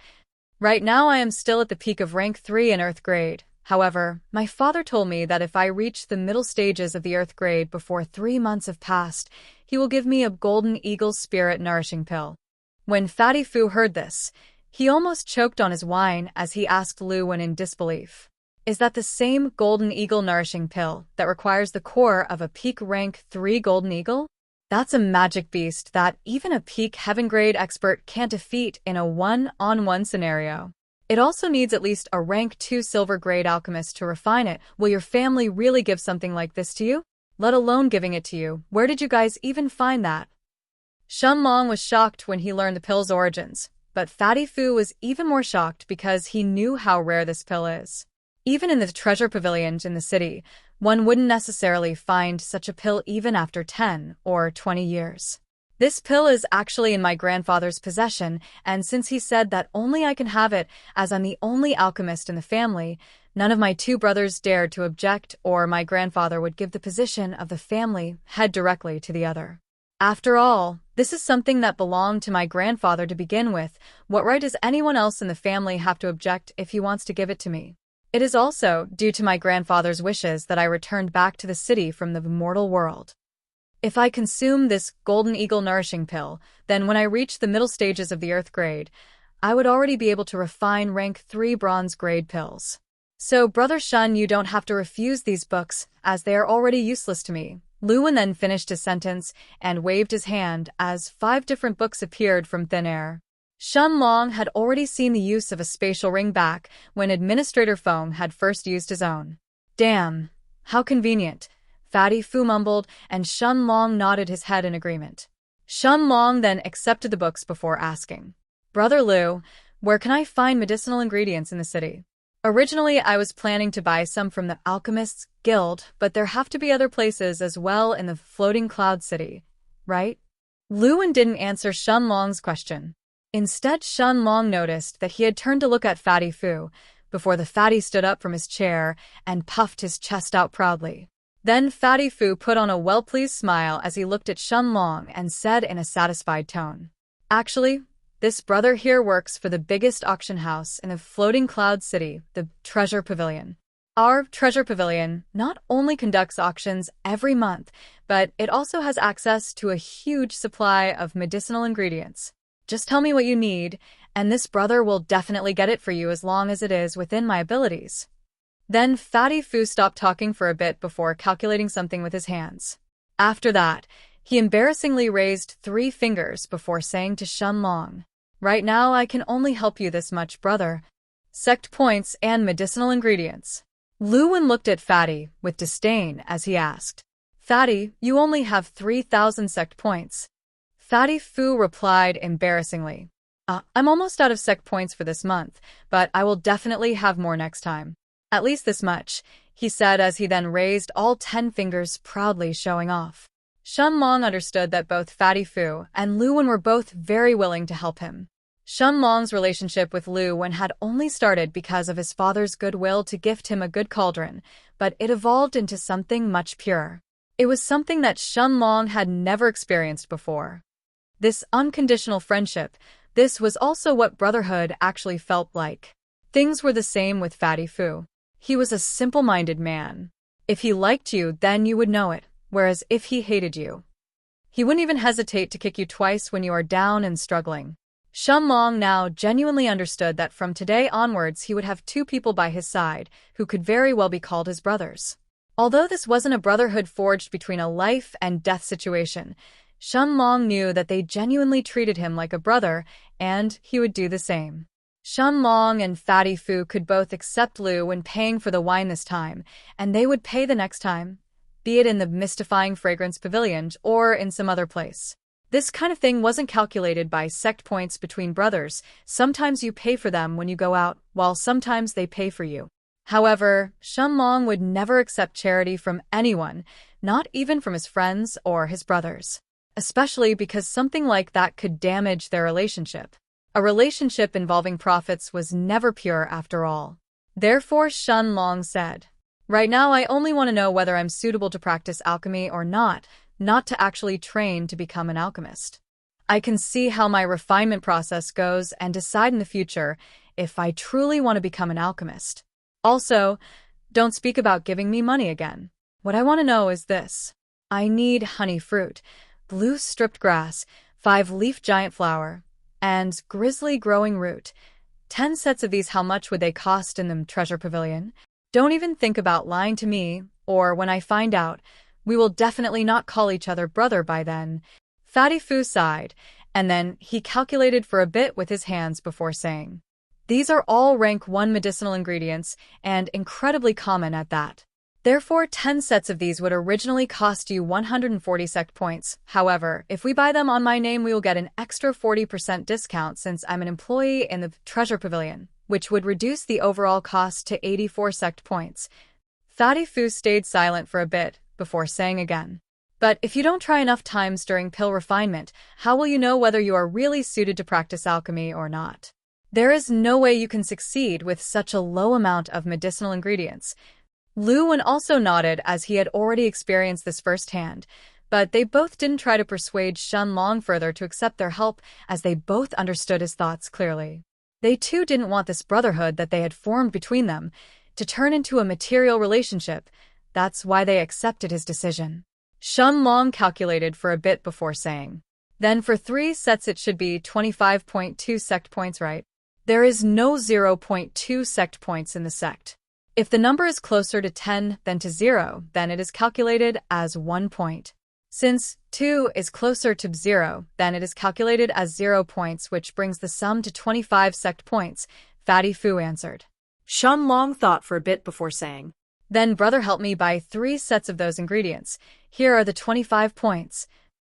Right now I am still at the peak of rank 3 in earth grade. However, my father told me that if I reach the middle stages of the earth grade before 3 months have passed, he will give me a golden eagle spirit nourishing pill. When Fatty Fu heard this, he almost choked on his wine as he asked Lu Wen in disbelief. Is that the same golden eagle nourishing pill that requires the core of a peak rank 3 golden eagle? That's a magic beast that even a peak heaven grade expert can't defeat in a 1-on-1 scenario. It also needs at least a rank 2 silver grade alchemist to refine it. Will your family really give something like this to you? Let alone giving it to you. Where did you guys even find that? Shun Long was shocked when he learned the pill's origins, but Fatty Fu was even more shocked because he knew how rare this pill is. Even in the treasure pavilions in the city, one wouldn't necessarily find such a pill even after 10 or 20 years. This pill is actually in my grandfather's possession, and since he said that only I can have it as I'm the only alchemist in the family, none of my 2 brothers dared to object, or my grandfather would give the position of the family head directly to the other. After all, this is something that belonged to my grandfather to begin with. What right does anyone else in the family have to object if he wants to give it to me? It is also due to my grandfather's wishes that I returned back to the city from the immortal world. If I consume this golden eagle nourishing pill, then when I reach the middle stages of the earth grade, I would already be able to refine rank 3 bronze grade pills. So, Brother Shun, you don't have to refuse these books, as they are already useless to me. Lu Wen then finished his sentence and waved his hand as 5 different books appeared from thin air. Shun Long had already seen the use of a spatial ring back when Administrator Feng had first used his own. Damn, how convenient, Fatty Fu mumbled, and Shun Long nodded his head in agreement. Shun Long then accepted the books before asking, Brother Lu, where can I find medicinal ingredients in the city? Originally, I was planning to buy some from the Alchemists Guild, but there have to be other places as well in the Floating Cloud City, right? Lu Wen didn't answer Shun Long's question. Instead, Shun Long noticed that he had turned to look at Fatty Fu, before the fatty stood up from his chair and puffed his chest out proudly. Then Fatty Fu put on a well-pleased smile as he looked at Shun Long and said in a satisfied tone, Actually, this brother here works for the biggest auction house in the Floating Cloud City, the Treasure Pavilion. Our Treasure Pavilion not only conducts auctions every month, but it also has access to a huge supply of medicinal ingredients. Just tell me what you need, and this brother will definitely get it for you as long as it is within my abilities. Then Fatty Fu stopped talking for a bit before calculating something with his hands. After that, he embarrassingly raised 3 fingers before saying to Shun Long, Right now I can only help you this much, brother. Sect points and medicinal ingredients. Lu Wen looked at Fatty with disdain as he asked, Fatty, you only have 3,000 sect points. Fatty Fu replied embarrassingly, I'm almost out of sect points for this month, but I will definitely have more next time. At least this much, he said as he then raised all 10 fingers proudly showing off. Shun Long understood that both Fatty Fu and Lu Wen were both very willing to help him. Shun Long's relationship with Lu Wen had only started because of his father's goodwill to gift him a good cauldron, but it evolved into something much purer. It was something that Shun Long had never experienced before. This unconditional friendship, this was also what brotherhood actually felt like. Things were the same with Fatty Fu. He was a simple-minded man. If he liked you, then you would know it, whereas if he hated you, he wouldn't even hesitate to kick you twice when you are down and struggling. Shun Long now genuinely understood that from today onwards he would have two people by his side who could very well be called his brothers. Although this wasn't a brotherhood forged between a life and death situation, Shun Long knew that they genuinely treated him like a brother, and he would do the same. Shun Long and Fatty Fu could both accept Lu when paying for the wine this time, and they would pay the next time, be it in the mystifying fragrance pavilion or in some other place. This kind of thing wasn't calculated by sect points between brothers. Sometimes you pay for them when you go out, while sometimes they pay for you. However, Shun Long would never accept charity from anyone, not even from his friends or his brothers. Especially because something like that could damage their relationship. A relationship involving profits was never pure after all. Therefore, Shun Long said, "Right now I only want to know whether I'm suitable to practice alchemy or not to actually train to become an alchemist. I can see how my refinement process goes and decide in the future if I truly want to become an alchemist. Also, don't speak about giving me money again. What I want to know is this. I need honey fruit, blue stripped grass, 5-leaf giant flower, and grizzly growing root. 10 sets of these. How much would they cost in the treasure pavilion? Don't even think about lying to me, or when I find out, we will definitely not call each other brother by then." Fatty Fu sighed, and then he calculated for a bit with his hands before saying, "These are all rank 1 medicinal ingredients, and incredibly common at that. Therefore, 10 sets of these would originally cost you 140 sect points. However, if we buy them on my name, we will get an extra 40% discount since I'm an employee in the treasure pavilion, which would reduce the overall cost to 84 sect points." Fatty Fu stayed silent for a bit before saying again, "But if you don't try enough times during pill refinement, how will you know whether you are really suited to practice alchemy or not? There is no way you can succeed with such a low amount of medicinal ingredients." Lu Wen also nodded as he had already experienced this firsthand, but they both didn't try to persuade Shun Long further to accept their help as they both understood his thoughts clearly. They too didn't want this brotherhood that they had formed between them to turn into a material relationship. That's why they accepted his decision. Shun Long calculated for a bit before saying, "Then for 3 sets it should be 25.2 sect points, right? There is no 0.2 sect points in the sect. If the number is closer to 10 than to 0, then it is calculated as 1 point. Since 2 is closer to 0, then it is calculated as 0 points, which brings the sum to 25 sect points," Fatty Fu answered. Shun Long thought for a bit before saying, "Then brother, help me buy 3 sets of those ingredients. Here are the 25 points."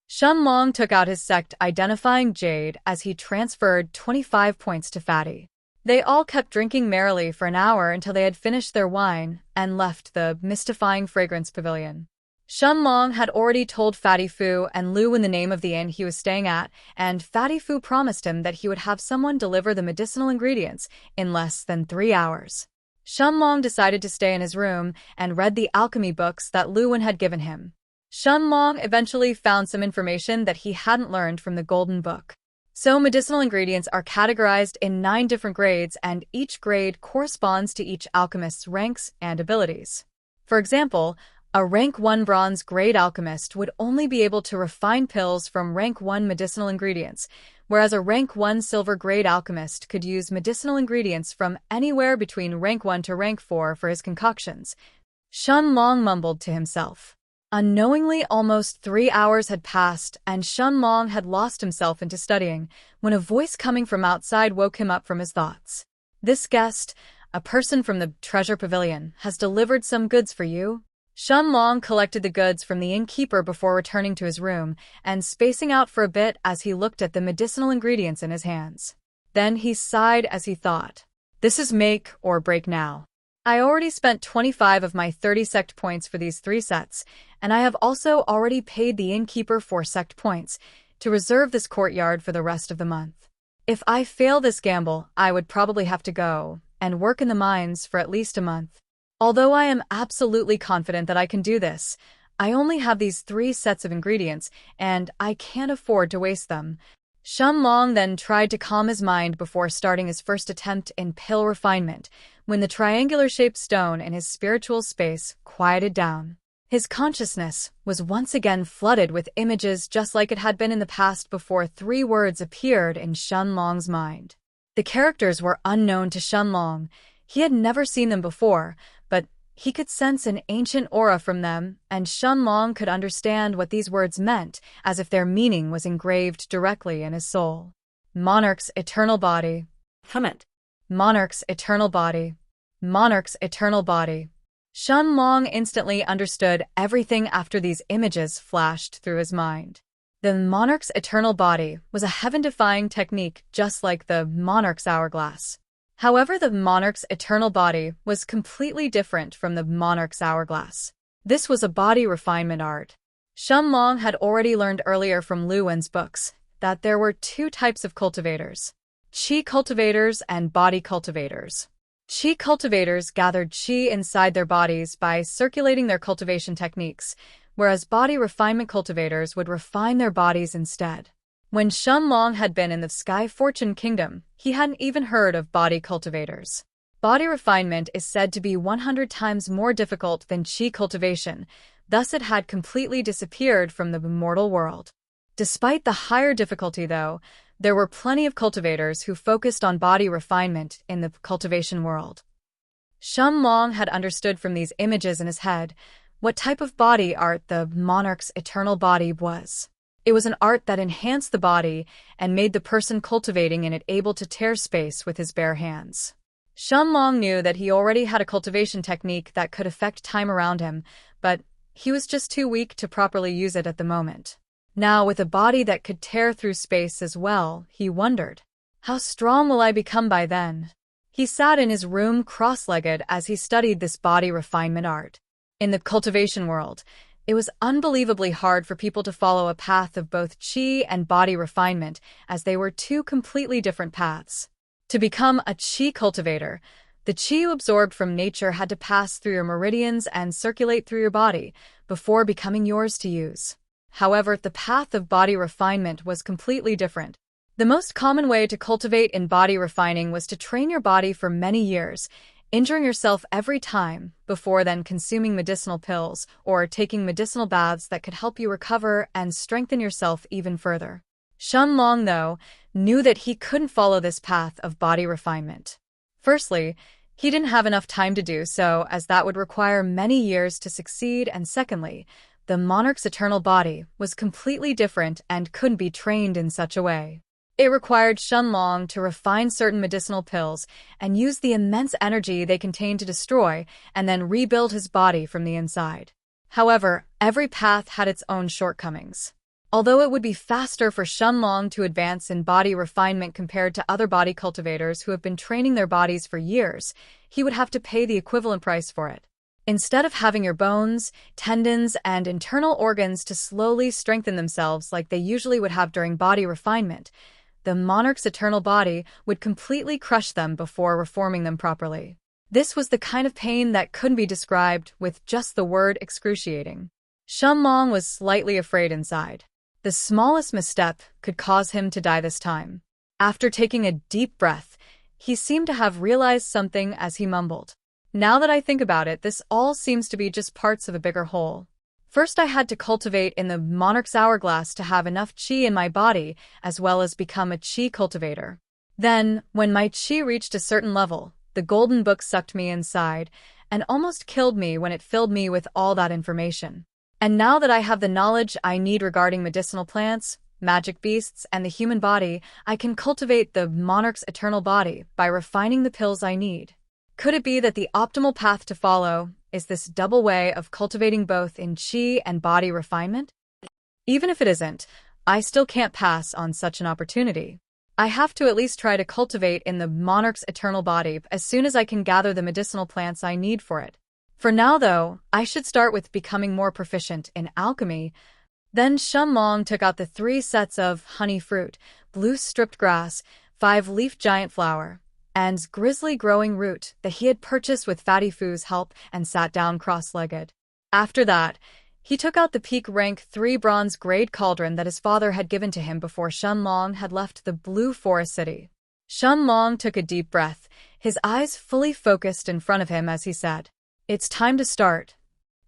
Shun Long took out his sect identifying jade as he transferred 25 points to Fatty. They all kept drinking merrily for an hour until they had finished their wine and left the mystifying fragrance pavilion. Shun Long had already told Fatty Fu and Lu Wen the name of the inn he was staying at, and Fatty Fu promised him that he would have someone deliver the medicinal ingredients in less than 3 hours. Shun Long decided to stay in his room and read the alchemy books that Lu Wen had given him. Shun Long eventually found some information that he hadn't learned from the Golden Book. So medicinal ingredients are categorized in 9 different grades, and each grade corresponds to each alchemist's ranks and abilities. For example, a rank 1 bronze grade alchemist would only be able to refine pills from rank 1 medicinal ingredients, whereas a rank 1 silver grade alchemist could use medicinal ingredients from anywhere between rank 1 to rank 4 for his concoctions. Shun Long mumbled to himself. Unknowingly, almost 3 hours had passed, and Shun Long had lost himself into studying, when a voice coming from outside woke him up from his thoughts. "This guest, a person from the treasure pavilion, has delivered some goods for you." Shun Long collected the goods from the innkeeper before returning to his room and spacing out for a bit as he looked at the medicinal ingredients in his hands. Then he sighed as he thought, "This is make or break now. I already spent 25 of my 30 sect points for these 3 sets, and I have also already paid the innkeeper 4 sect points to reserve this courtyard for the rest of the month. If I fail this gamble, I would probably have to go and work in the mines for at least a month. Although I am absolutely confident that I can do this, I only have these 3 sets of ingredients, and I can't afford to waste them." Shun Long then tried to calm his mind before starting his first attempt in pill refinement, when the triangular-shaped stone in his spiritual space quieted down. His consciousness was once again flooded with images just like it had been in the past before 3 words appeared in Shun Long's mind. The characters were unknown to Shun Long. He had never seen them before, but he could sense an ancient aura from them, and Shun Long could understand what these words meant, as if their meaning was engraved directly in his soul. Monarch's eternal body.
Comment.
Monarch's eternal body. Monarch's eternal body. Shun Long instantly understood everything after these images flashed through his mind. The monarch's eternal body was a heaven-defying technique just like the monarch's hourglass. However, the monarch's eternal body was completely different from the monarch's hourglass. This was a body refinement art. Shun Long had already learned earlier from Lu Wen's books that there were 2 types of cultivators: chi cultivators and body cultivators. Chi cultivators gathered chi inside their bodies by circulating their cultivation techniques, whereas body refinement cultivators would refine their bodies instead. When Shun Long had been in the Sky Fortune Kingdom, he hadn't even heard of body cultivators. Body refinement is said to be 100 times more difficult than chi cultivation, thus it had completely disappeared from the mortal world. Despite the higher difficulty, though, there were plenty of cultivators who focused on body refinement in the cultivation world. Shun Long had understood from these images in his head what type of body art the monarch's eternal body was. It was an art that enhanced the body and made the person cultivating in it able to tear space with his bare hands. Shun Long knew that he already had a cultivation technique that could affect time around him, but he was just too weak to properly use it at the moment. Now, with a body that could tear through space as well, he wondered, how strong will I become by then? He sat in his room cross-legged as he studied this body refinement art. In the cultivation world, it was unbelievably hard for people to follow a path of both chi and body refinement, as they were 2 completely different paths. To become a chi cultivator, the chi you absorbed from nature had to pass through your meridians and circulate through your body before becoming yours to use. However, the path of body refinement was completely different. The most common way to cultivate in body refining was to train your body for many years, injuring yourself every time, before then consuming medicinal pills or taking medicinal baths that could help you recover and strengthen yourself even further. Shun Long, though, knew that he couldn't follow this path of body refinement. Firstly, he didn't have enough time to do so, as that would require many years to succeed, and secondly, the monarch's eternal body was completely different and couldn't be trained in such a way. It required Shun Long to refine certain medicinal pills and use the immense energy they contained to destroy and then rebuild his body from the inside. However, every path had its own shortcomings. Although it would be faster for Shun Long to advance in body refinement compared to other body cultivators who have been training their bodies for years, he would have to pay the equivalent price for it. Instead of having your bones, tendons, and internal organs to slowly strengthen themselves like they usually would have during body refinement, the monarch's eternal body would completely crush them before reforming them properly. This was the kind of pain that couldn't be described with just the word excruciating. Shun Long was slightly afraid inside. The smallest misstep could cause him to die this time. After taking a deep breath, he seemed to have realized something as he mumbled, "Now that I think about it, this all seems to be just parts of a bigger whole. First, I had to cultivate in the monarch's hourglass to have enough chi in my body, as well as become a chi cultivator. Then, when my chi reached a certain level, the golden book sucked me inside and almost killed me when it filled me with all that information. And now that I have the knowledge I need regarding medicinal plants, magic beasts, and the human body, I can cultivate the monarch's eternal body by refining the pills I need. Could it be that the optimal path to follow is this double way of cultivating both in chi and body refinement? Even if it isn't, I still can't pass on such an opportunity. I have to at least try to cultivate in the monarch's eternal body as soon as I can gather the medicinal plants I need for it. For now, though, I should start with becoming more proficient in alchemy." Then Shun Long took out the 3 sets of honey fruit, blue stripped grass, 5-leaf giant flower, and grizzly growing root that he had purchased with Fatty Foo's help and sat down cross-legged. After that, He took out the peak rank 3 bronze grade cauldron that his father had given to him before Shun Long had left the Blue Forest City. Shun Long took a deep breath, his eyes fully focused in front of him as he said, "It's time to start."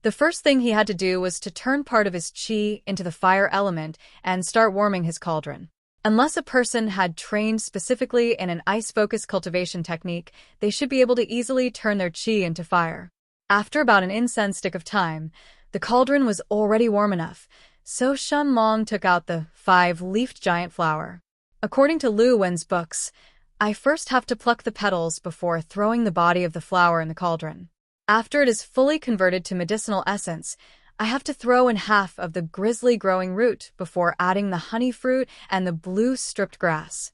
The first thing he had to do was to turn part of his qi into the fire element and start warming his cauldron. Unless a person had trained specifically in an ice-focused cultivation technique, they should be able to easily turn their qi into fire. After about an incense stick of time, the cauldron was already warm enough, so Shun Long took out the 5-leafed giant flower. According to Lu Wen's books, I first have to pluck the petals before throwing the body of the flower in the cauldron. After it is fully converted to medicinal essence, I have to throw in half of the grizzly growing root before adding the honey fruit and the blue stripped grass.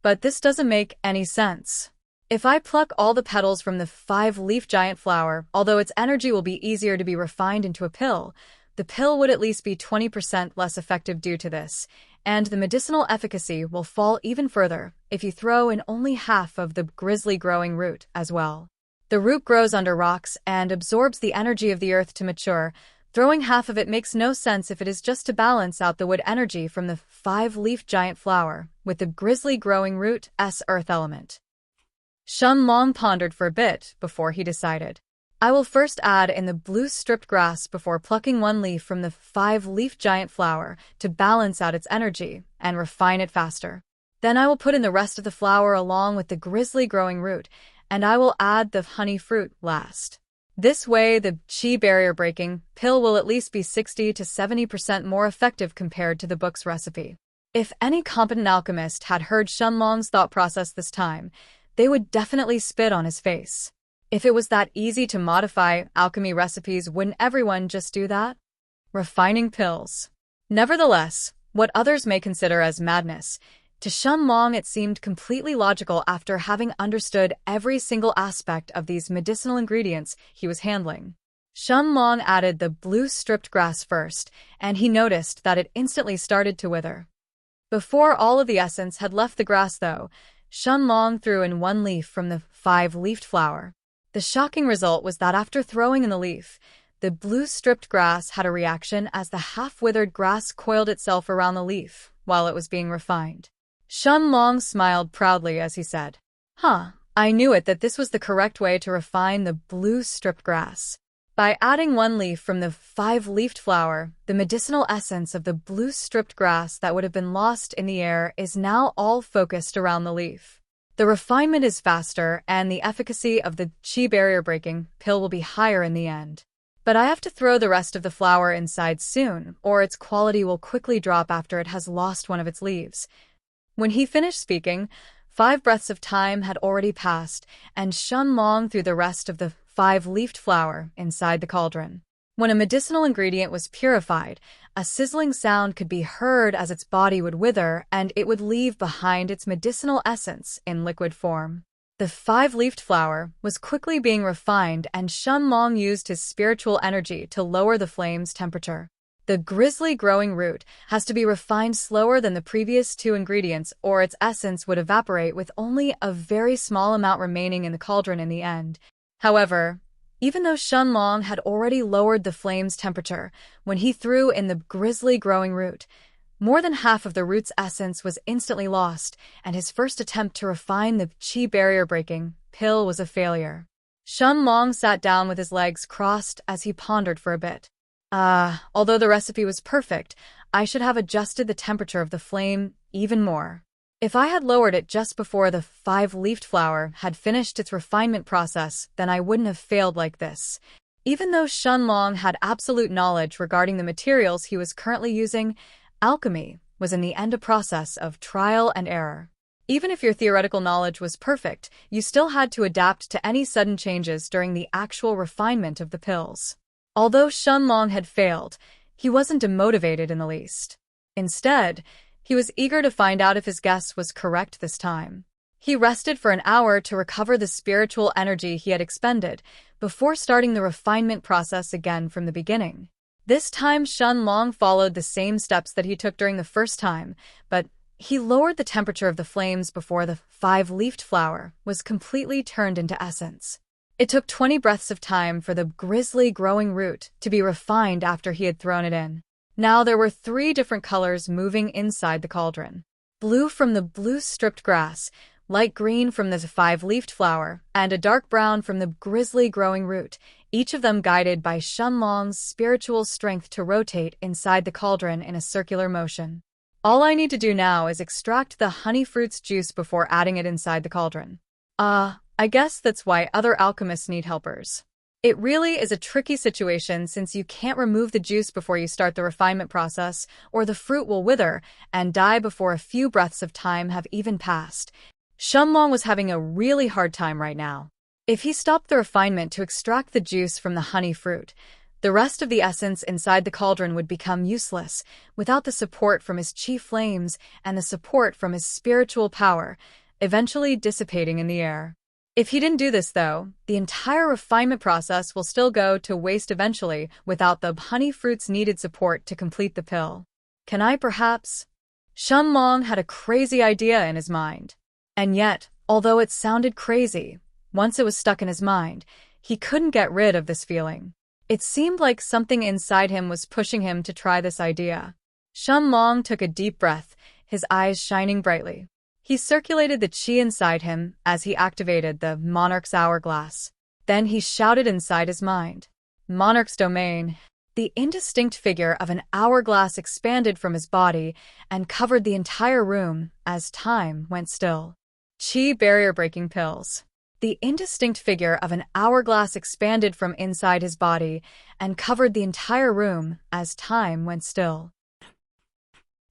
But this doesn't make any sense. If I pluck all the petals from the 5-leaf giant flower, although its energy will be easier to be refined into a pill, the pill would at least be 20% less effective due to this, and the medicinal efficacy will fall even further if you throw in only half of the grizzly growing root as well. The root grows under rocks and absorbs the energy of the earth to mature. Throwing half of it makes no sense if it is just to balance out the wood energy from the 5-leaf giant flower with the grizzly growing root's earth element. Shun Long pondered for a bit before he decided. I will first add in the blue stripped grass before plucking 1 leaf from the 5-leaf giant flower to balance out its energy and refine it faster. Then I will put in the rest of the flower along with the grizzly growing root, and I will add the honey fruit last. This way, the qi barrier breaking pill will at least be 60 to 70% more effective compared to the book's recipe. If any competent alchemist had heard Shun Long's thought process this time, they would definitely spit on his face. If it was that easy to modify alchemy recipes, wouldn't everyone just do that? Refining pills. Nevertheless, what others may consider as madness, to Shun Long it seemed completely logical after having understood every single aspect of these medicinal ingredients he was handling. Shun Long added the blue stripped grass first, and he noticed that it instantly started to wither. Before all of the essence had left the grass though, Shun Long threw in 1 leaf from the 5-leafed flower. The shocking result was that after throwing in the leaf, the blue stripped grass had a reaction as the half-withered grass coiled itself around the leaf while it was being refined. Shun Long smiled proudly as he said, I knew it that this was the correct way to refine the blue stripped grass. By adding 1 leaf from the 5-leafed flower, the medicinal essence of the blue stripped grass that would have been lost in the air is now all focused around the leaf. The refinement is faster, and the efficacy of the qi barrier breaking pill will be higher in the end. But I have to throw the rest of the flower inside soon, or its quality will quickly drop after it has lost one of its leaves. When he finished speaking, 5 breaths of time had already passed, and Shun Long threw the rest of the 5-leafed flower inside the cauldron. When a medicinal ingredient was purified, a sizzling sound could be heard as its body would wither and it would leave behind its medicinal essence in liquid form. The 5-leafed flower was quickly being refined, and Shun Long used his spiritual energy to lower the flame's temperature. The grizzly growing root has to be refined slower than the previous 2 ingredients, or its essence would evaporate with only a very small amount remaining in the cauldron in the end. However, even though Shun Long had already lowered the flame's temperature when he threw in the grizzly growing root, more than half of the root's essence was instantly lost, and his first attempt to refine the qi barrier breaking pill was a failure. Shun Long sat down with his legs crossed as he pondered for a bit. Although the recipe was perfect, I should have adjusted the temperature of the flame even more. If I had lowered it just before the 5-leafed flower had finished its refinement process, then I wouldn't have failed like this. Even though Shun Long had absolute knowledge regarding the materials he was currently using, alchemy was in the end a process of trial and error. Even if your theoretical knowledge was perfect, you still had to adapt to any sudden changes during the actual refinement of the pills. Although Shun Long had failed, he wasn't demotivated in the least. Instead, he was eager to find out if his guess was correct this time. He rested for an hour to recover the spiritual energy he had expended before starting the refinement process again from the beginning. This time Shun Long followed the same steps that he took during the first time, but he lowered the temperature of the flames before the 5-leafed flower was completely turned into essence. It took 20 breaths of time for the grisly growing root to be refined after he had thrown it in. Now there were 3 different colors moving inside the cauldron. Blue from the blue-stripped grass, light green from the 5-leafed flower, and a dark brown from the grisly growing root, each of them guided by Shun Long's spiritual strength to rotate inside the cauldron in a circular motion. All I need to do now is extract the honey fruit's juice before adding it inside the cauldron. I guess that's why other alchemists need helpers. It really is a tricky situation since you can't remove the juice before you start the refinement process, or the fruit will wither and die before a few breaths of time have even passed. Shun Long was having a really hard time right now. If he stopped the refinement to extract the juice from the honey fruit, the rest of the essence inside the cauldron would become useless without the support from his chi flames and the support from his spiritual power, eventually dissipating in the air. If he didn't do this, though, the entire refinement process will still go to waste eventually without the honey fruit's needed support to complete the pill. Can I perhaps? Shun Long had a crazy idea in his mind. And yet, although it sounded crazy, once it was stuck in his mind, he couldn't get rid of this feeling. It seemed like something inside him was pushing him to try this idea. Shun Long took a deep breath, his eyes shining brightly. He circulated the chi inside him as he activated the monarch's hourglass. Then he shouted inside his mind, "Monarch's domain." The indistinct figure of an hourglass expanded from his body and covered the entire room as time went still. Chi barrier-breaking pills. The indistinct figure of an hourglass expanded from inside his body and covered the entire room as time went still.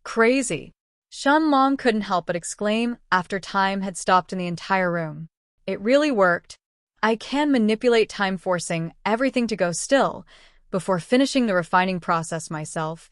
Crazy. Shun Long couldn't help but exclaim after time had stopped in the entire room. It really worked. I can manipulate time, forcing everything to go still before finishing the refining process myself.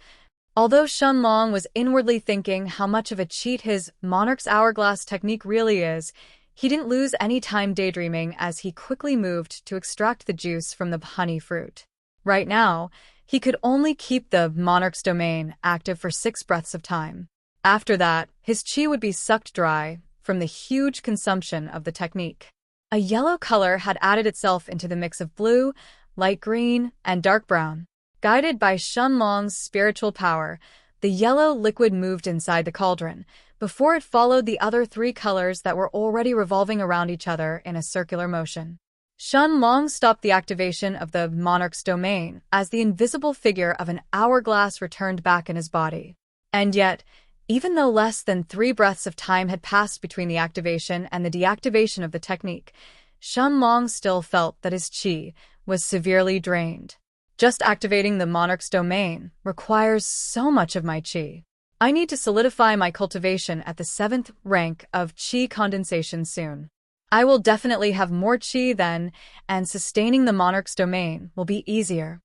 Although Shun Long was inwardly thinking how much of a cheat his monarch's hourglass technique really is, he didn't lose any time daydreaming as he quickly moved to extract the juice from the honey fruit. Right now, he could only keep the monarch's domain active for 6 breaths of time. After that, his chi would be sucked dry from the huge consumption of the technique. A yellow color had added itself into the mix of blue, light green, and dark brown. Guided by Shun Long's spiritual power, the yellow liquid moved inside the cauldron, before it followed the other 3 colors that were already revolving around each other in a circular motion. Shun Long stopped the activation of the monarch's domain as the invisible figure of an hourglass returned back in his body. And yet, even though less than 3 breaths of time had passed between the activation and the deactivation of the technique, Shun Long still felt that his chi was severely drained. Just activating the monarch's domain requires so much of my chi. I need to solidify my cultivation at the 7th rank of chi condensation soon. I will definitely have more chi then, and sustaining the monarch's domain will be easier.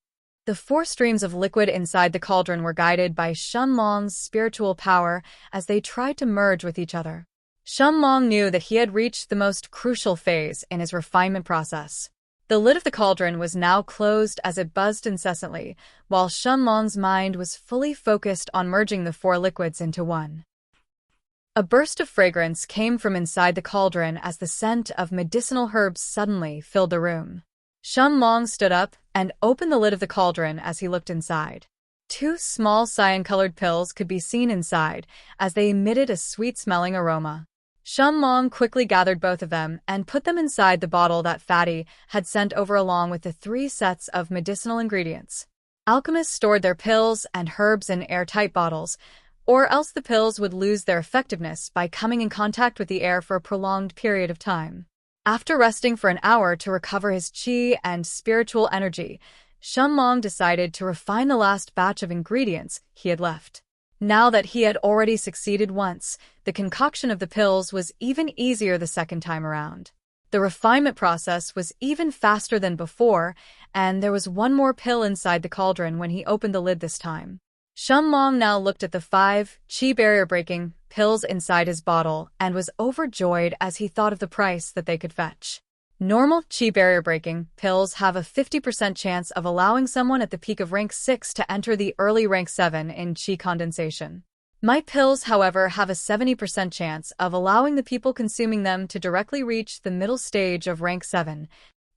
The 4 streams of liquid inside the cauldron were guided by Shun Long's spiritual power as they tried to merge with each other. Shun Long knew that he had reached the most crucial phase in his refinement process. The lid of the cauldron was now closed as it buzzed incessantly, while Shun Long's mind was fully focused on merging the 4 liquids into one. A burst of fragrance came from inside the cauldron as the scent of medicinal herbs suddenly filled the room. Shun Long stood up and opened the lid of the cauldron as he looked inside. 2 small cyan-colored pills could be seen inside as they emitted a sweet-smelling aroma. Shun Long quickly gathered both of them and put them inside the bottle that Fatty had sent over along with the 3 sets of medicinal ingredients. Alchemists stored their pills and herbs in airtight bottles, or else the pills would lose their effectiveness by coming in contact with the air for a prolonged period of time. After resting for an hour to recover his chi and spiritual energy, Shun Long decided to refine the last batch of ingredients he had left. Now that he had already succeeded once, the concoction of the pills was even easier the second time around. The refinement process was even faster than before, and there was 1 more pill inside the cauldron when he opened the lid this time. Shun Long now looked at the 5 chi barrier-breaking pills inside his bottle and was overjoyed as he thought of the price that they could fetch. Normal chi barrier-breaking pills have a 50% chance of allowing someone at the peak of rank 6 to enter the early rank 7 in chi condensation. My pills, however, have a 70% chance of allowing the people consuming them to directly reach the middle stage of rank 7.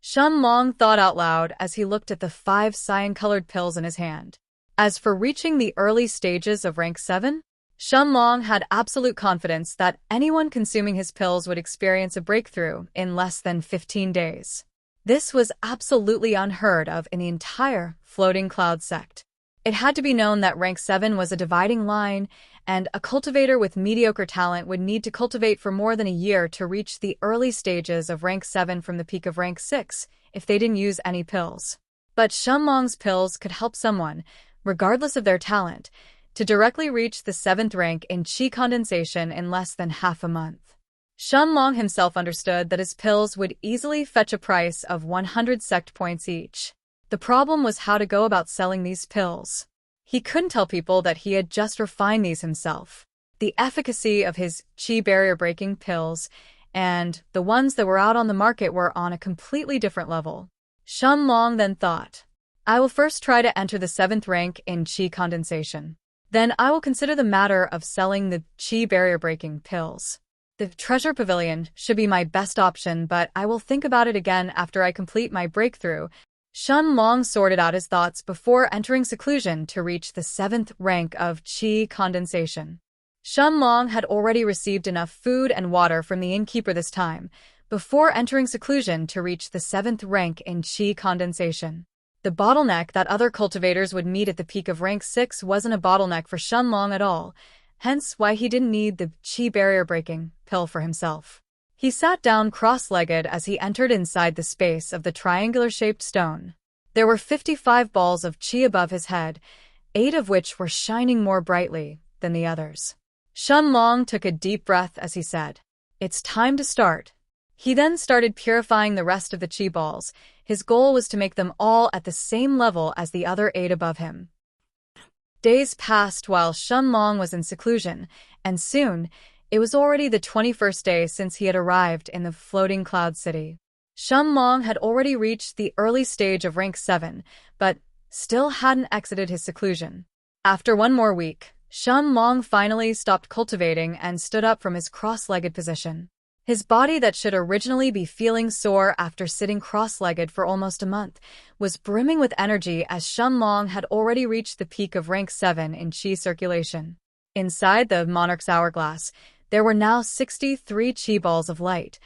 Shun Long thought out loud as he looked at the 5 cyan-colored pills in his hand. As for reaching the early stages of rank 7, Shun Long had absolute confidence that anyone consuming his pills would experience a breakthrough in less than 15 days. This was absolutely unheard of in the entire Floating Cloud sect. It had to be known that rank 7 was a dividing line, and a cultivator with mediocre talent would need to cultivate for more than a year to reach the early stages of rank 7 from the peak of rank 6 if they didn't use any pills. But Shun Long's pills could help someone, regardless of their talent, to directly reach the 7th rank in chi condensation in less than half a month. Shun Long himself understood that his pills would easily fetch a price of 100 sect points each. The problem was how to go about selling these pills. He couldn't tell people that he had just refined these himself. The efficacy of his chi barrier-breaking pills and the ones that were out on the market were on a completely different level. Shun Long then thought, I will first try to enter the 7th rank in chi condensation. Then I will consider the matter of selling the chi barrier-breaking pills. The treasure pavilion should be my best option, but I will think about it again after I complete my breakthrough. Shun Long sorted out his thoughts before entering seclusion to reach the 7th rank of chi condensation. Shun Long had already received enough food and water from the innkeeper this time, before entering seclusion to reach the 7th rank in chi condensation. The bottleneck that other cultivators would meet at the peak of rank 6 wasn't a bottleneck for Shun Long at all, hence why he didn't need the chi barrier-breaking pill for himself. He sat down cross-legged as he entered inside the space of the triangular-shaped stone. There were 55 balls of chi above his head, 8 of which were shining more brightly than the others. Shun Long took a deep breath as he said, It's time to start. He then started purifying the rest of the chi balls. His goal was to make them all at the same level as the other 8 above him. Days passed while Shun Long was in seclusion, and soon, it was already the 21st day since he had arrived in the Floating Cloud City. Shun Long had already reached the early stage of rank 7, but still hadn't exited his seclusion. After one more week, Shun Long finally stopped cultivating and stood up from his cross-legged position. His body that should originally be feeling sore after sitting cross-legged for almost a month was brimming with energy as Shun Long had already reached the peak of rank 7 in chi circulation. Inside the monarch's hourglass, there were now 63 chi balls of light,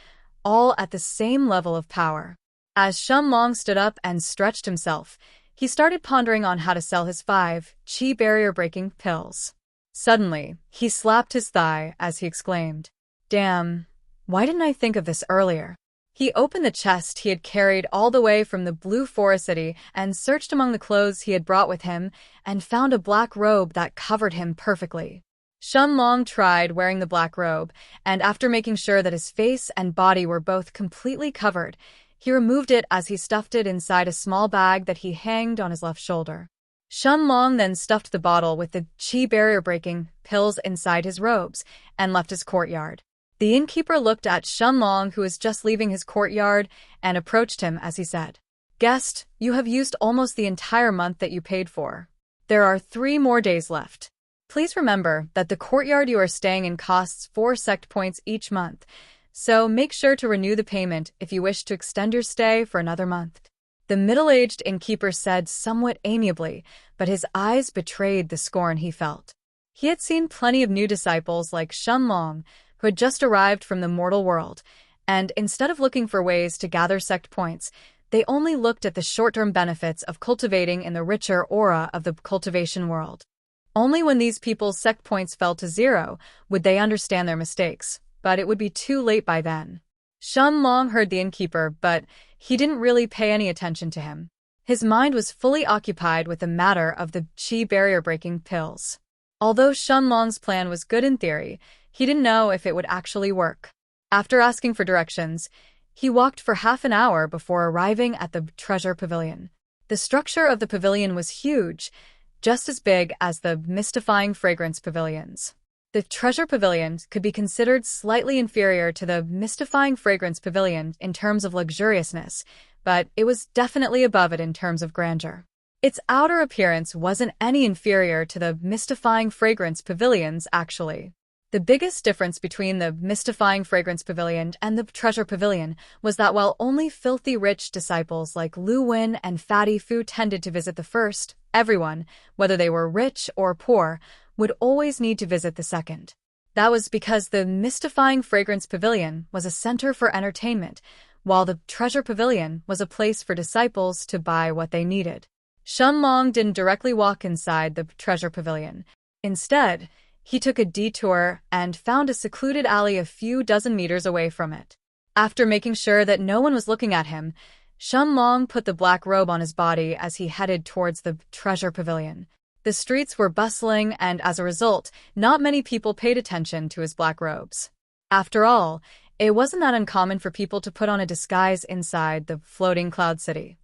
all at the same level of power. As Shun Long stood up and stretched himself, he started pondering on how to sell his 5 chi barrier-breaking pills. Suddenly, he slapped his thigh as he exclaimed, Damn! Why didn't I think of this earlier? He opened the chest he had carried all the way from the Blue Forest City and searched among the clothes he had brought with him and found a black robe that covered him perfectly. Shun Long tried wearing the black robe, and after making sure that his face and body were both completely covered, he removed it as he stuffed it inside a small bag that he hanged on his left shoulder. Shun Long then stuffed the bottle with the chi barrier-breaking pills inside his robes and left his courtyard. The innkeeper looked at Shun Long, who was just leaving his courtyard, and approached him as he said, Guest, you have used almost the entire month that you paid for. There are 3 more days left. Please remember that the courtyard you are staying in costs 4 sect points each month, so make sure to renew the payment if you wish to extend your stay for another month. The middle-aged innkeeper said somewhat amiably, but his eyes betrayed the scorn he felt. He had seen plenty of new disciples like Shun Long, who had just arrived from the mortal world, and instead of looking for ways to gather sect points, they only looked at the short-term benefits of cultivating in the richer aura of the cultivation world. Only when these people's sect points fell to 0 would they understand their mistakes, but it would be too late by then. Shun Long heard the innkeeper, but he didn't really pay any attention to him. His mind was fully occupied with the matter of the chi barrier-breaking pills. Although Shun Long's plan was good in theory, he didn't know if it would actually work. After asking for directions, he walked for half an hour before arriving at the treasure pavilion. The structure of the pavilion was huge, just as big as the mystifying fragrance pavilions. The treasure pavilion could be considered slightly inferior to the mystifying fragrance pavilion in terms of luxuriousness, but it was definitely above it in terms of grandeur. Its outer appearance wasn't any inferior to the mystifying fragrance pavilions, actually. The biggest difference between the mystifying fragrance pavilion and the treasure pavilion was that while only filthy rich disciples like Lu Wen and Fatty Fu tended to visit the first, everyone, whether they were rich or poor, would always need to visit the second. That was because the mystifying fragrance pavilion was a center for entertainment, while the treasure pavilion was a place for disciples to buy what they needed. Shun Long didn't directly walk inside the treasure pavilion. Instead, he took a detour and found a secluded alley a few dozen meters away from it. After making sure that no one was looking at him, Shun Long put the black robe on his body as he headed towards the treasure pavilion. The streets were bustling, and as a result, not many people paid attention to his black robes. After all, it wasn't that uncommon for people to put on a disguise inside the floating cloud city.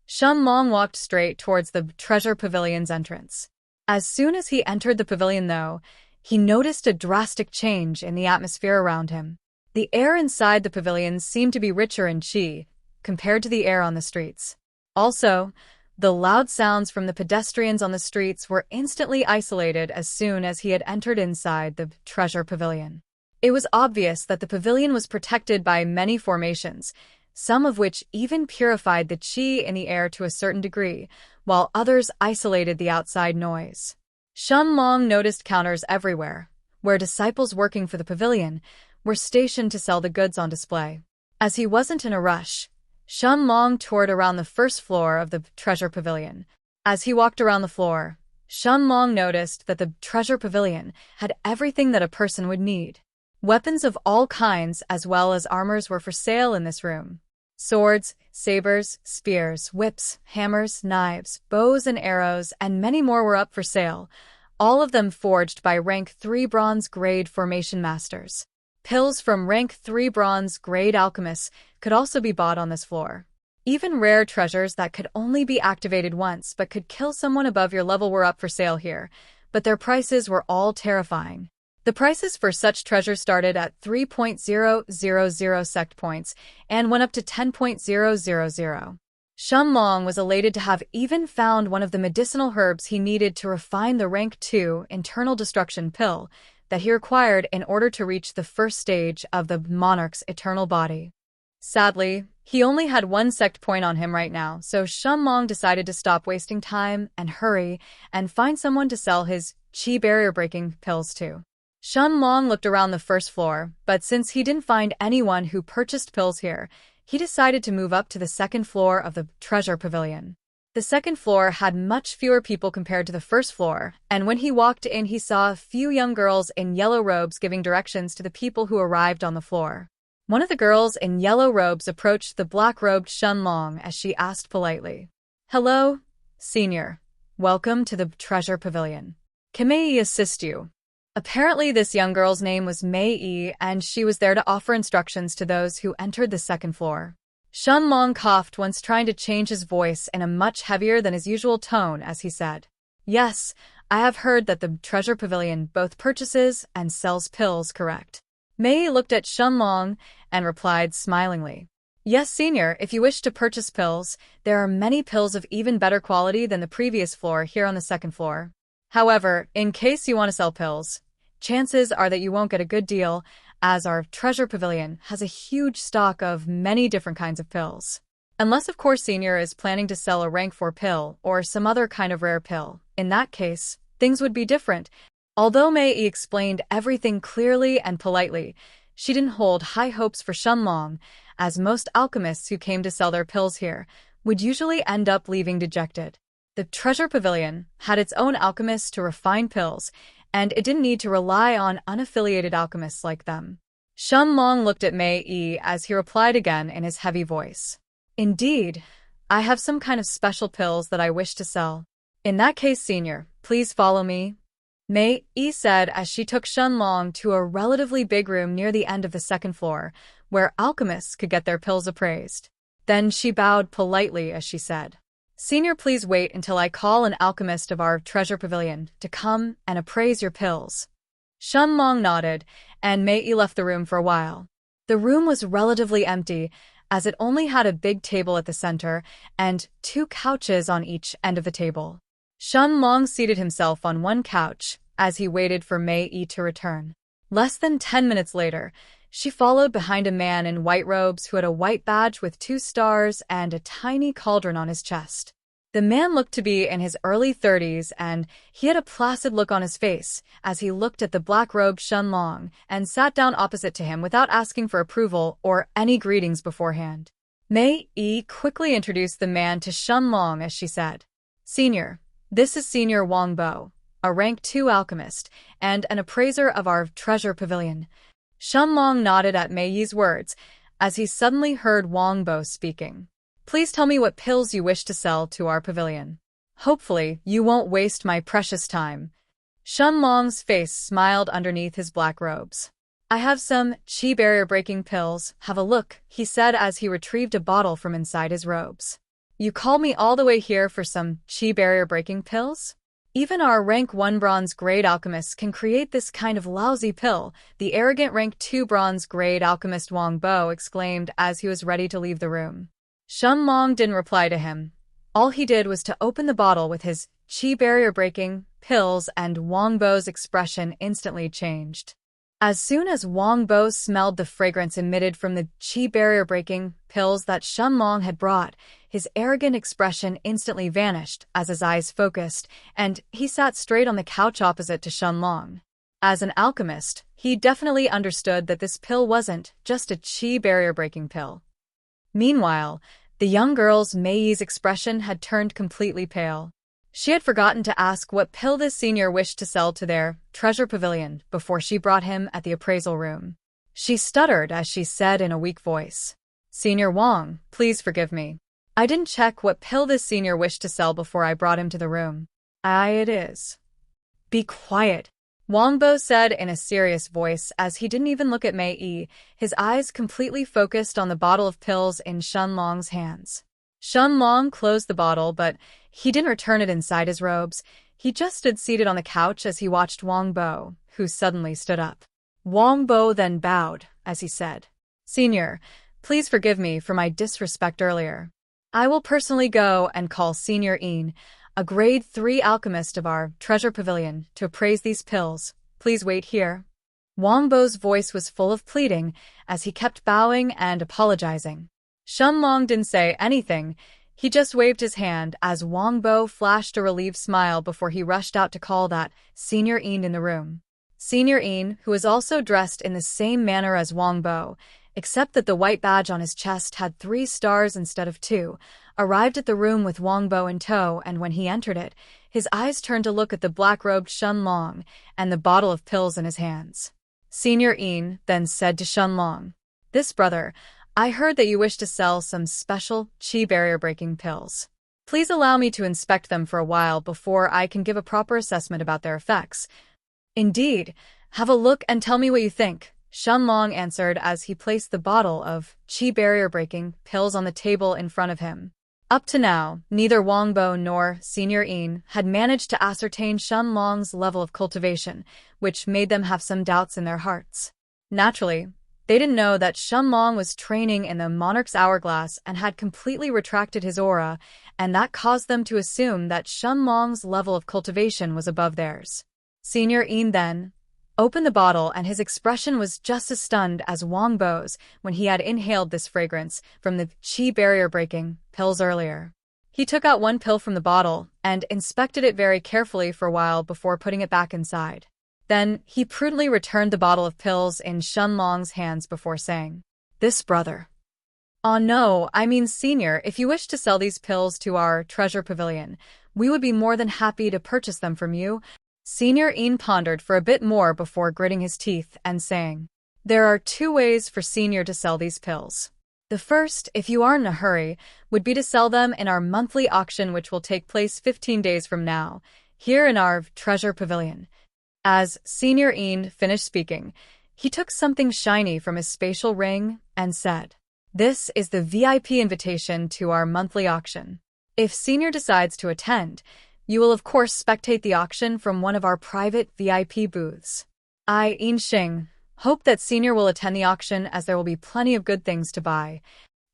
Shun Long walked straight towards the treasure pavilion's entrance. As soon as he entered the pavilion, though, he noticed a drastic change in the atmosphere around him. The air inside the pavilion seemed to be richer in qi, compared to the air on the streets. Also, the loud sounds from the pedestrians on the streets were instantly isolated as soon as he had entered inside the treasure pavilion. It was obvious that the pavilion was protected by many formations, some of which even purified the qi in the air to a certain degree, while others isolated the outside noise. Shun Long noticed counters everywhere, where disciples working for the pavilion were stationed to sell the goods on display. As he wasn't in a rush, Shun Long toured around the first floor of the treasure pavilion. As he walked around the floor, Shun Long noticed that the treasure pavilion had everything that a person would need. Weapons of all kinds as well as armors were for sale in this room. Swords, sabers, spears, whips, hammers, knives, bows and arrows, and many more were up for sale, all of them forged by rank 3 bronze grade formation masters. Pills from rank 3 bronze grade alchemists could also be bought on this floor. Even rare treasures that could only be activated once but could kill someone above your level were up for sale here, but their prices were all terrifying. The prices for such treasures started at 3.000 sect points and went up to 10.000. Shun Long was elated to have even found one of the medicinal herbs he needed to refine the rank 2 internal destruction pill that he required in order to reach the first stage of the monarch's eternal body. Sadly, he only had 1 sect point on him right now, so Shun Long decided to stop wasting time and hurry and find someone to sell his qi barrier-breaking pills to. Shun Long looked around the first floor, but since he didn't find anyone who purchased pills here, he decided to move up to the second floor of the treasure pavilion. The second floor had much fewer people compared to the first floor, and when he walked in he saw a few young girls in yellow robes giving directions to the people who arrived on the floor. One of the girls in yellow robes approached the black-robed Shun Long as she asked politely, "Hello, senior. Welcome to the treasure pavilion. Can I assist you?" Apparently this young girl's name was Mei Yi, and she was there to offer instructions to those who entered the second floor. Shun Long coughed once trying to change his voice in a much heavier than his usual tone as he said, "Yes, I have heard that the treasure pavilion both purchases and sells pills, correct?" Mei Yi looked at Shun Long and replied smilingly, "Yes, senior, if you wish to purchase pills, there are many pills of even better quality than the previous floor here on the second floor. However, in case you want to sell pills, chances are that you won't get a good deal, as our treasure pavilion has a huge stock of many different kinds of pills. Unless, of course, senior is planning to sell a rank 4 pill or some other kind of rare pill. In that case, things would be different." Although Mei Yi explained everything clearly and politely, she didn't hold high hopes for Shun Long, as most alchemists who came to sell their pills here would usually end up leaving dejected. The treasure pavilion had its own alchemists to refine pills, and it didn't need to rely on unaffiliated alchemists like them. Shun Long looked at Mei Yi as he replied again in his heavy voice, "Indeed, I have some kind of special pills that I wish to sell. In that case, senior, please follow me." Mei Yi said as she took Shun Long to a relatively big room near the end of the second floor, where alchemists could get their pills appraised. Then she bowed politely as she said, "Senior, please wait until I call an alchemist of our treasure pavilion to come and appraise your pills." Shun Long nodded, and Mei Yi left the room for a while. The room was relatively empty, as it only had a big table at the center and 2 couches on each end of the table. Shun Long seated himself on one couch as he waited for Mei Yi to return. Less than 10 minutes later, she followed behind a man in white robes who had a white badge with 2 stars and a tiny cauldron on his chest. The man looked to be in his early 30s, and he had a placid look on his face as he looked at the black-robed Shun Long and sat down opposite to him without asking for approval or any greetings beforehand. Mei Yi quickly introduced the man to Shun Long as she said, "Senior, this is Senior Wang Bo, a rank 2 alchemist and an appraiser of our treasure pavilion." Shun Long nodded at Mei Yi's words as he suddenly heard Wang Bo speaking. "Please tell me what pills you wish to sell to our pavilion. Hopefully, you won't waste my precious time." Shun Long's face smiled underneath his black robes. "I have some chi barrier-breaking pills. Have a look," he said as he retrieved a bottle from inside his robes. "You called me all the way here for some chi barrier-breaking pills? Even our rank 1 bronze grade alchemists can create this kind of lousy pill," the arrogant rank 2 bronze grade alchemist Wang Bo exclaimed as he was ready to leave the room. Shun Long didn't reply to him. All he did was to open the bottle with his chi barrier-breaking pills, and Wang Bo's expression instantly changed. As soon as Wang Bo smelled the fragrance emitted from the chi barrier-breaking pills that Shun Long had brought, his arrogant expression instantly vanished as his eyes focused, and he sat straight on the couch opposite to Shun Long. As an alchemist, he definitely understood that this pill wasn't just a chi barrier-breaking pill. Meanwhile, the young girl's Mei Yi's expression had turned completely pale. She had forgotten to ask what pill this senior wished to sell to their treasure pavilion before she brought him at the appraisal room. She stuttered as she said in a weak voice, "Senior Wang, please forgive me. I didn't check what pill this senior wished to sell before I brought him to the room." It is." "Be quiet," Wang Bo said in a serious voice as he didn't even look at Mei Yi, his eyes completely focused on the bottle of pills in Shun Long's hands. Shun Long closed the bottle, but he didn't return it inside his robes. He just stood seated on the couch as he watched Wang Bo, who suddenly stood up. Wang Bo then bowed as he said, "Senior, please forgive me for my disrespect earlier. I will personally go and call Senior Yin, a grade 3 alchemist of our treasure pavilion, to appraise these pills. Please wait here." Wang Bo's voice was full of pleading as he kept bowing and apologizing. Shun Long didn't say anything. He just waved his hand as Wang Bo flashed a relieved smile before he rushed out to call that Senior Yin in the room. Senior Yin, who was also dressed in the same manner as Wang Bo, except that the white badge on his chest had 3 stars instead of 2, arrived at the room with Wang Bo in tow, and when he entered it, his eyes turned to look at the black-robed Shun Long and the bottle of pills in his hands. Senior Yin then said to Shun Long, "This brother, I heard that you wish to sell some special chi barrier-breaking pills. Please allow me to inspect them for a while before I can give a proper assessment about their effects." "Indeed. Have a look and tell me what you think," Shun Long answered as he placed the bottle of chi barrier-breaking pills on the table in front of him. Up to now, neither Wang Bo nor Senior Yin had managed to ascertain Shun Long's level of cultivation, which made them have some doubts in their hearts. Naturally, they didn't know that Shun Long was training in the Monarch's Hourglass and had completely retracted his aura, and that caused them to assume that Shun Long's level of cultivation was above theirs. Senior Yin then opened the bottle, and his expression was just as stunned as Wang Bo's when he had inhaled this fragrance from the chi barrier-breaking pills earlier. He took out one pill from the bottle and inspected it very carefully for a while before putting it back inside. Then, he prudently returned the bottle of pills in Shun Long's hands before saying, "This brother." "Oh no, I mean senior, if you wish to sell these pills to our treasure pavilion, we would be more than happy to purchase them from you." Senior Yin pondered for a bit more before gritting his teeth and saying, "There are 2 ways for Senior to sell these pills. The first, if you aren't in a hurry, would be to sell them in our monthly auction, which will take place 15 days from now, here in our treasure pavilion." As Senior Yin finished speaking, he took something shiny from his spatial ring and said, "This is the VIP invitation to our monthly auction. If Senior decides to attend, you will of course spectate the auction from one of our private VIP booths. I, Yin Xing, hope that Senior will attend the auction, as there will be plenty of good things to buy."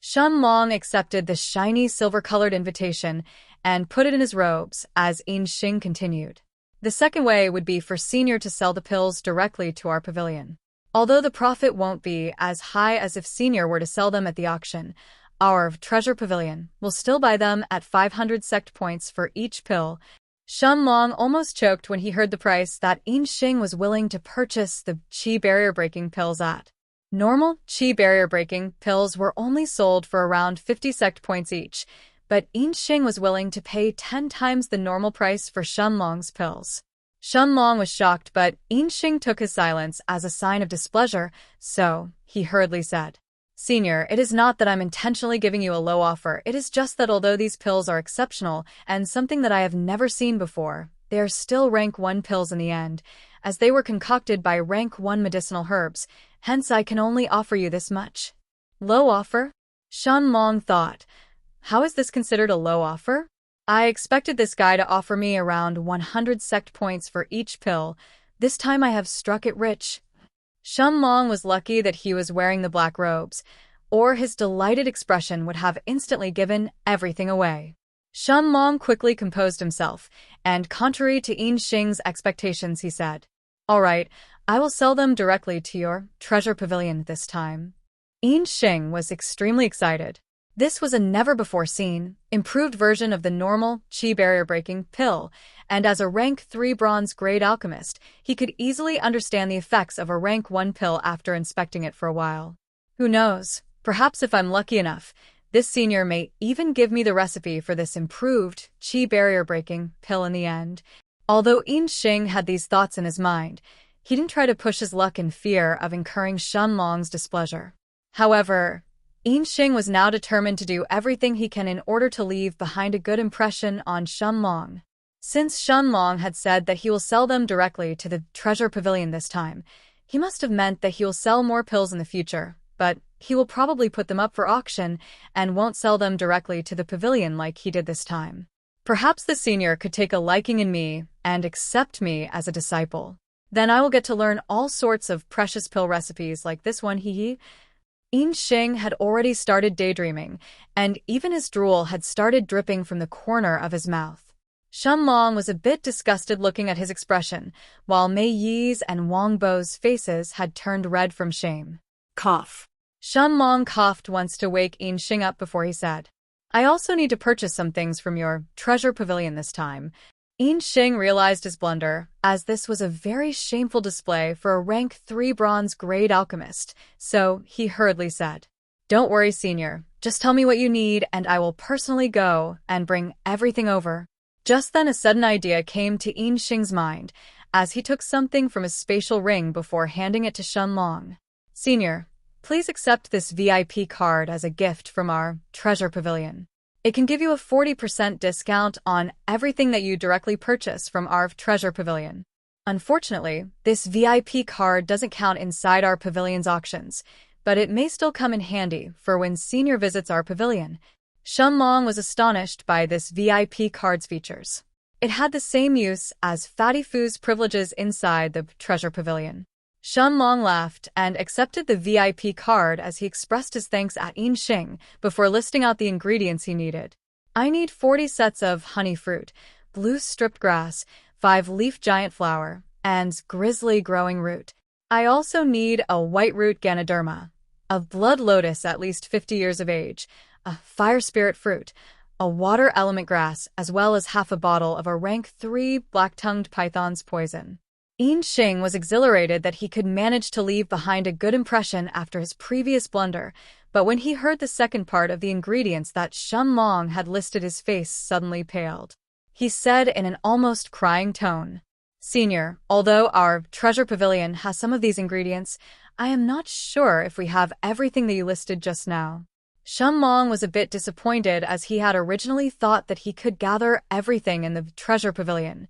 Shun Long accepted the shiny silver-colored invitation and put it in his robes as Yin Xing continued. The second way would be for Senior to sell the pills directly to our pavilion. Although the profit won't be as high as if Senior were to sell them at the auction, our treasure pavilion will still buy them at 500 sect points for each pill. Shun Long almost choked when he heard the price that Xing was willing to purchase the qi barrier-breaking pills at. Normal qi barrier-breaking pills were only sold for around 50 sect points each, but Xing was willing to pay 10 times the normal price for Shun Long's pills. Shun Long was shocked, but Xing took his silence as a sign of displeasure, so he hurriedly said, "Senior, it is not that I'm intentionally giving you a low offer, it is just that although these pills are exceptional and something that I have never seen before, they are still rank 1 pills in the end, as they were concocted by rank 1 medicinal herbs, hence I can only offer you this much." Low offer? Shun Long thought. How is this considered a low offer? I expected this guy to offer me around 100 sect points for each pill. This time I have struck it rich. Shun Long was lucky that he was wearing the black robes, or his delighted expression would have instantly given everything away. Shun Long quickly composed himself, and contrary to Xing's expectations, he said, "All right, I will sell them directly to your treasure pavilion this time." Xing was extremely excited. This was a never-before-seen, improved version of the normal qi barrier-breaking pill, and as a rank 3 bronze-grade alchemist, he could easily understand the effects of a rank 1 pill after inspecting it for a while. Who knows, perhaps if I'm lucky enough, this Senior may even give me the recipe for this improved qi barrier-breaking pill in the end. Although Xing had these thoughts in his mind, he didn't try to push his luck in fear of incurring Shun Long's displeasure. However, Xing was now determined to do everything he can in order to leave behind a good impression on Shun Long. Since Shun Long had said that he will sell them directly to the treasure pavilion this time, he must have meant that he will sell more pills in the future, but he will probably put them up for auction and won't sell them directly to the pavilion like he did this time. Perhaps the Senior could take a liking in me and accept me as a disciple. Then I will get to learn all sorts of precious pill recipes like this one, hee. Xing had already started daydreaming, and even his drool had started dripping from the corner of his mouth. Shun Long was a bit disgusted looking at his expression, while Mei Yi's and Wang Bo's faces had turned red from shame.
Cough.
Shun Long coughed once to wake Xing up before he said, "I also need to purchase some things from your treasure pavilion this time." Xing realized his blunder, as this was a very shameful display for a rank 3 bronze-grade alchemist, so he hurriedly said, "Don't worry, Senior. Just tell me what you need and I will personally go and bring everything over." Just then a sudden idea came to Xing's mind, as he took something from his spatial ring before handing it to Shun Long. "Senior, please accept this VIP card as a gift from our treasure pavilion. It can give you a 40% discount on everything that you directly purchase from our treasure pavilion. Unfortunately, this VIP card doesn't count inside our pavilion's auctions, but it may still come in handy for when Senior visits our pavilion." Shun Long was astonished by this VIP card's features. It had the same use as Fatty Fu's privileges inside the treasure pavilion. Shun Long laughed and accepted the VIP card as he expressed his thanks at Xing before listing out the ingredients he needed. "I need 40 sets of honey fruit, blue stripped grass, 5-leaf giant flower, and grizzly growing root. I also need a white root Ganoderma, a blood lotus at least 50 years of age, a fire spirit fruit, a water element grass, as well as half a bottle of a rank 3 black-tongued python's poison." Xing was exhilarated that he could manage to leave behind a good impression after his previous blunder, but when he heard the second part of the ingredients that Shun Long had listed, his face suddenly paled. He said in an almost crying tone, "Senior, although our treasure pavilion has some of these ingredients, I am not sure if we have everything that you listed just now." Shun Long was a bit disappointed as he had originally thought that he could gather everything in the treasure pavilion,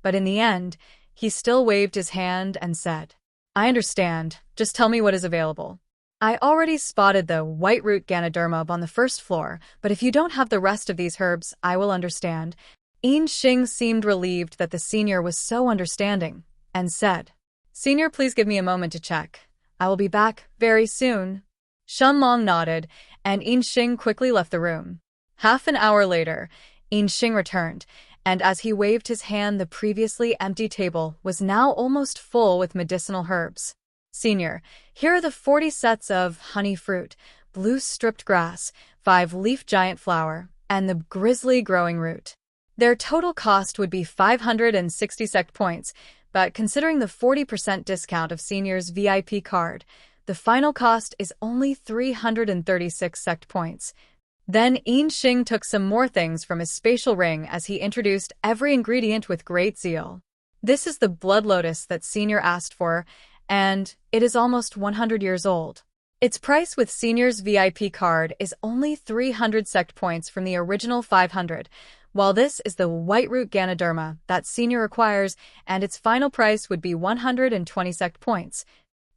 but in the end, he still waved his hand and said, "I understand, just tell me what is available. I already spotted the white root Ganoderma on the first floor, but if you don't have the rest of these herbs, I will understand." Xing seemed relieved that the Senior was so understanding, and said, "Senior, please give me a moment to check. I will be back very soon." Shun Long nodded, and Xing quickly left the room. Half an hour later, Xing returned, and as he waved his hand, the previously empty table was now almost full with medicinal herbs. Senior, here are the 40 sets of honey fruit, blue stripped grass, 5-leaf giant flower, and the grizzly growing root. Their total cost would be 560 sect points, but considering the 40% discount of Senior's VIP card, the final cost is only 336 sect points. Then Yinxing took some more things from his spatial ring as he introduced every ingredient with great zeal. This is the blood lotus that Senior asked for, and it is almost 100 years old. Its price with Senior's VIP card is only 300 sect points from the original 500, while this is the white-root Ganoderma that Senior requires, and its final price would be 120 sect points.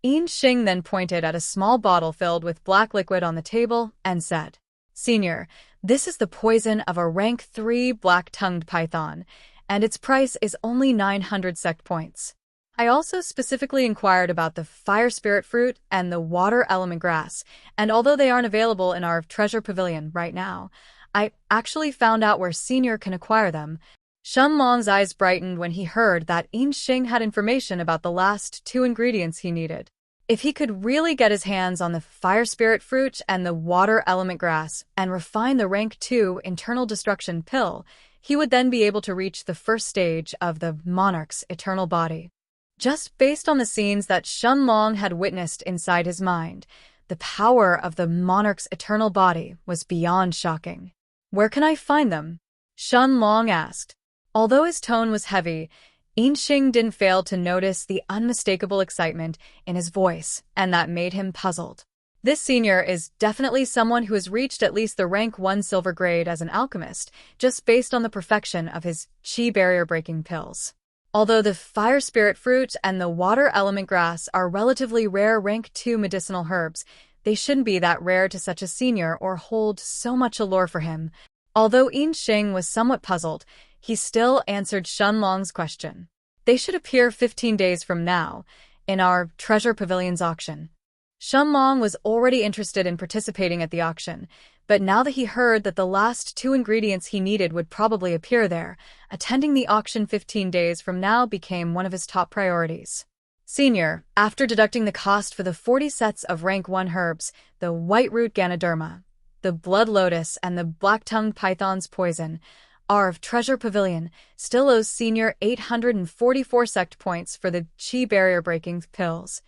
Yinxing then pointed at a small bottle filled with black liquid on the table and said, Senior, this is the poison of a rank 3 black-tongued python, and its price is only 900 sect points. I also specifically inquired about the fire spirit fruit and the water element grass, and although they aren't available in our treasure pavilion right now, I actually found out where Senior can acquire them. Shun Long's eyes brightened when he heard that Yinxing had information about the last 2 ingredients he needed. If he could really get his hands on the fire spirit fruit and the water element grass and refine the rank 2 internal destruction pill, he would then be able to reach the first stage of the monarch's eternal body. Just based on the scenes that Shun Long had witnessed inside his mind, the power of the monarch's eternal body was beyond shocking. Where can I find them? Shun Long asked. Although his tone was heavy, Yinxing didn't fail to notice the unmistakable excitement in his voice, and that made him puzzled. This senior is definitely someone who has reached at least the rank 1 silver grade as an alchemist, just based on the perfection of his chi barrier-breaking pills. Although the fire spirit fruit and the water element grass are relatively rare rank 2 medicinal herbs, they shouldn't be that rare to such a senior or hold so much allure for him. Although Yinxing was somewhat puzzled, he still answered Shun Long's question. They should appear 15 days from now, in our Treasure Pavilion's auction. Shun Long was already interested in participating at the auction, but now that he heard that the last 2 ingredients he needed would probably appear there, attending the auction 15 days from now became one of his top priorities. Senior, after deducting the cost for the 40 sets of rank 1 herbs, the white-root Ganoderma, the blood lotus, and the black-tongued python's poison, our Treasure Pavilion still owes Senior 844 sect points for the chi barrier-breaking pills.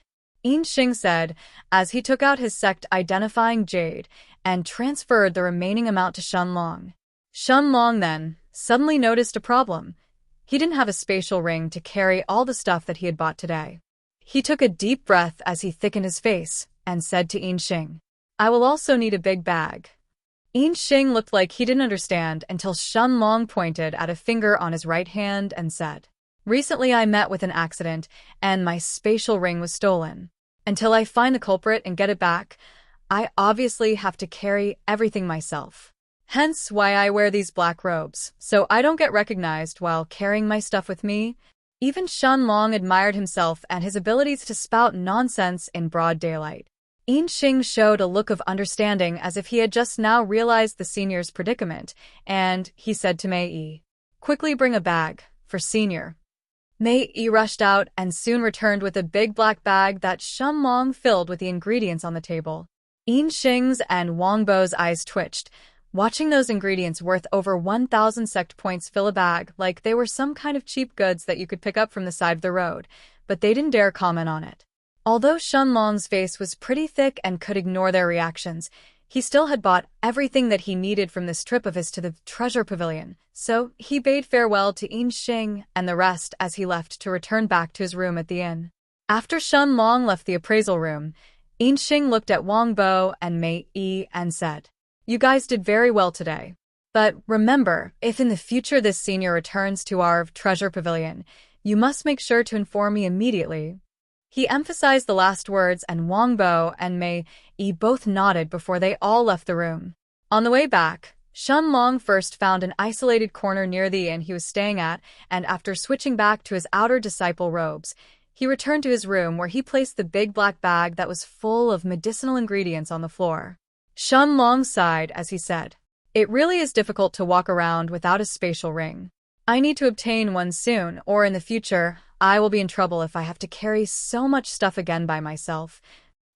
Yinxing said, as he took out his sect-identifying jade and transferred the remaining amount to Shun Long. Shun Long then suddenly noticed a problem. He didn't have a spatial ring to carry all the stuff that he had bought today. He took a deep breath as he thickened his face and said to Yinxing, I will also need a big bag. Yinxing looked like he didn't understand until Shun Long pointed at a finger on his right hand and said, Recently I met with an accident, and my spatial ring was stolen. Until I find the culprit and get it back, I obviously have to carry everything myself. Hence why I wear these black robes, so I don't get recognized while carrying my stuff with me. Even Shun Long admired himself and his abilities to spout nonsense in broad daylight. Yinxing showed a look of understanding as if he had just now realized the senior's predicament, and he said to Mei Yi, Quickly bring a bag, for Senior. Mei Yi rushed out and soon returned with a big black bag that Shun Long filled with the ingredients on the table. Yinxing's and Wang Bo's eyes twitched, watching those ingredients worth over 1,000 sect points fill a bag like they were some kind of cheap goods that you could pick up from the side of the road, but they didn't dare comment on it. Although Shun Long's face was pretty thick and could ignore their reactions, he still had bought everything that he needed from this trip of his to the Treasure Pavilion, so he bade farewell to Yinxing and the rest as he left to return back to his room at the inn. After Shun Long left the appraisal room, Yinxing looked at Wang Bo and Mei Yi and said, You guys did very well today. But remember, if in the future this senior returns to our Treasure Pavilion, you must make sure to inform me immediately. He emphasized the last words, and Wang Bo and Mei Yi both nodded before they all left the room. On the way back, Shun Long first found an isolated corner near the inn he was staying at, and after switching back to his outer disciple robes, he returned to his room where he placed the big black bag that was full of medicinal ingredients on the floor. Shun Long sighed as he said, It really is difficult to walk around without a spatial ring. I need to obtain one soon, or in the future, I will be in trouble if I have to carry so much stuff again by myself.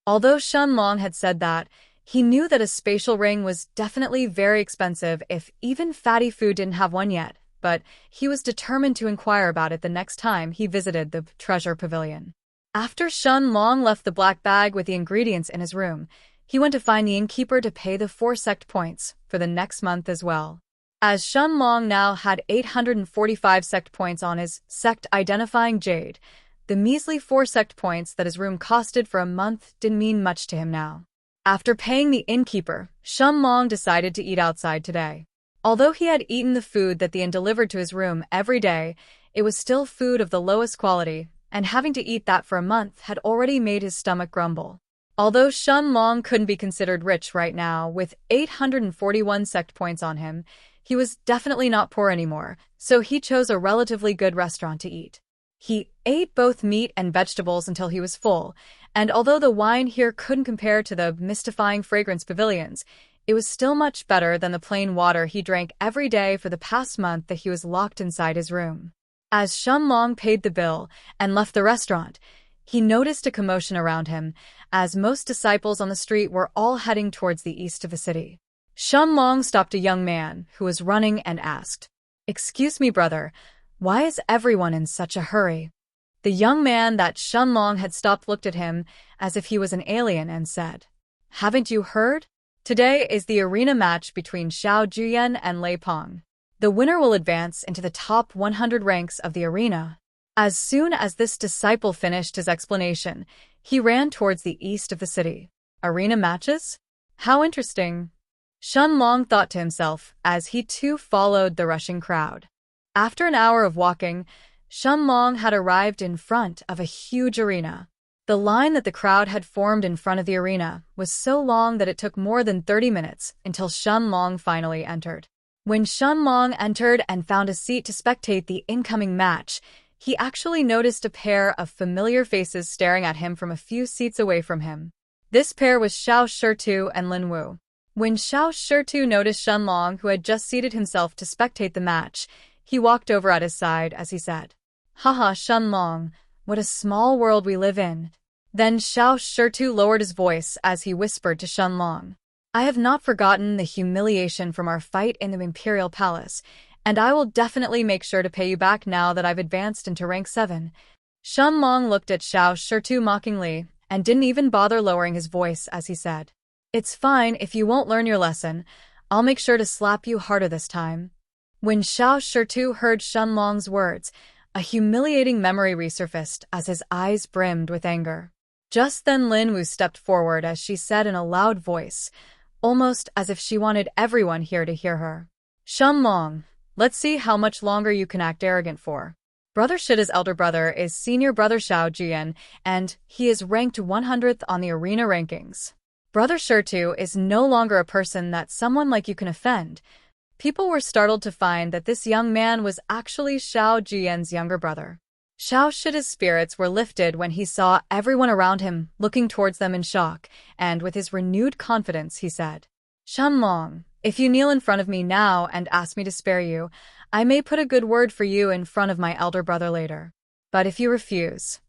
Although Shun Long had said that, he knew that a spatial ring was definitely very expensive if even Fatty Fu didn't have one yet, but he was determined to inquire about it the next time he visited the treasure pavilion. After Shun Long left the black bag with the ingredients in his room, he went to find the innkeeper to pay the 4 sect points for the next month as well. As Shun Long now had 845 sect points on his sect-identifying jade, the measly 4 sect points that his room costed for a month didn't mean much to him now. After paying the innkeeper, Shun Long decided to eat outside today. Although he had eaten the food that the inn delivered to his room every day, it was still food of the lowest quality, and having to eat that for a month had already made his stomach grumble. Although Shun Long couldn't be considered rich right now, with 841 sect points on him, he was definitely not poor anymore, so he chose a relatively good restaurant to eat. He ate both meat and vegetables until he was full, and although the wine here couldn't compare to the mystifying fragrance pavilions, it was still much better than the plain water he drank every day for the past month that he was locked inside his room. As Shun Long paid the bill and left the restaurant, he noticed a commotion around him, as most disciples on the street were all heading towards the east of the city. Shun Long stopped a young man who was running and asked, "Excuse me, brother, why is everyone in such a hurry?" The young man that Shun Long had stopped looked at him as if he was an alien and said, "Haven't you heard? Today is the arena match between Xiao Juyan and Lei Peng. The winner will advance into the top 100 ranks of the arena." As soon as this disciple finished his explanation, he ran towards the east of the city. Arena matches? How interesting. Shun Long thought to himself as he too followed the rushing crowd. After an hour of walking, Shun Long had arrived in front of a huge arena. The line that the crowd had formed in front of the arena was so long that it took more than 30 minutes until Shun Long finally entered. When Shun Long entered and found a seat to spectate the incoming match, he actually noticed a pair of familiar faces staring at him from a few seats away from him. This pair was Xiao Shitu and Lin Wu. When Xiao Shitu noticed Shun Long, who had just seated himself to spectate the match, he walked over at his side as he said, "Haha, Shun Long, what a small world we live in." Then Xiao Shitu lowered his voice as he whispered to Shun Long, "I have not forgotten the humiliation from our fight in the Imperial Palace, and I will definitely make sure to pay you back now that I've advanced into rank 7. Shun Long looked at Xiao Shitu mockingly and didn't even bother lowering his voice as he said, "It's fine if you won't learn your lesson. I'll make sure to slap you harder this time." When Xiao Shitu heard Shun Long's words, a humiliating memory resurfaced as his eyes brimmed with anger. Just then Lin Wu stepped forward as she said in a loud voice, almost as if she wanted everyone here to hear her, "Shun Long, let's see how much longer you can act arrogant for. Brother Shida's elder brother is senior brother Xiao Jian, and he is ranked 100th on the arena rankings. Brother Shitu is no longer a person that someone like you can offend." People were startled to find that this young man was actually Xiao Jian's younger brother. Xiao Shida's spirits were lifted when he saw everyone around him looking towards them in shock, and with his renewed confidence he said, "Shun Long, if you kneel in front of me now and ask me to spare you, I may put a good word for you in front of my elder brother later. But if you refuse,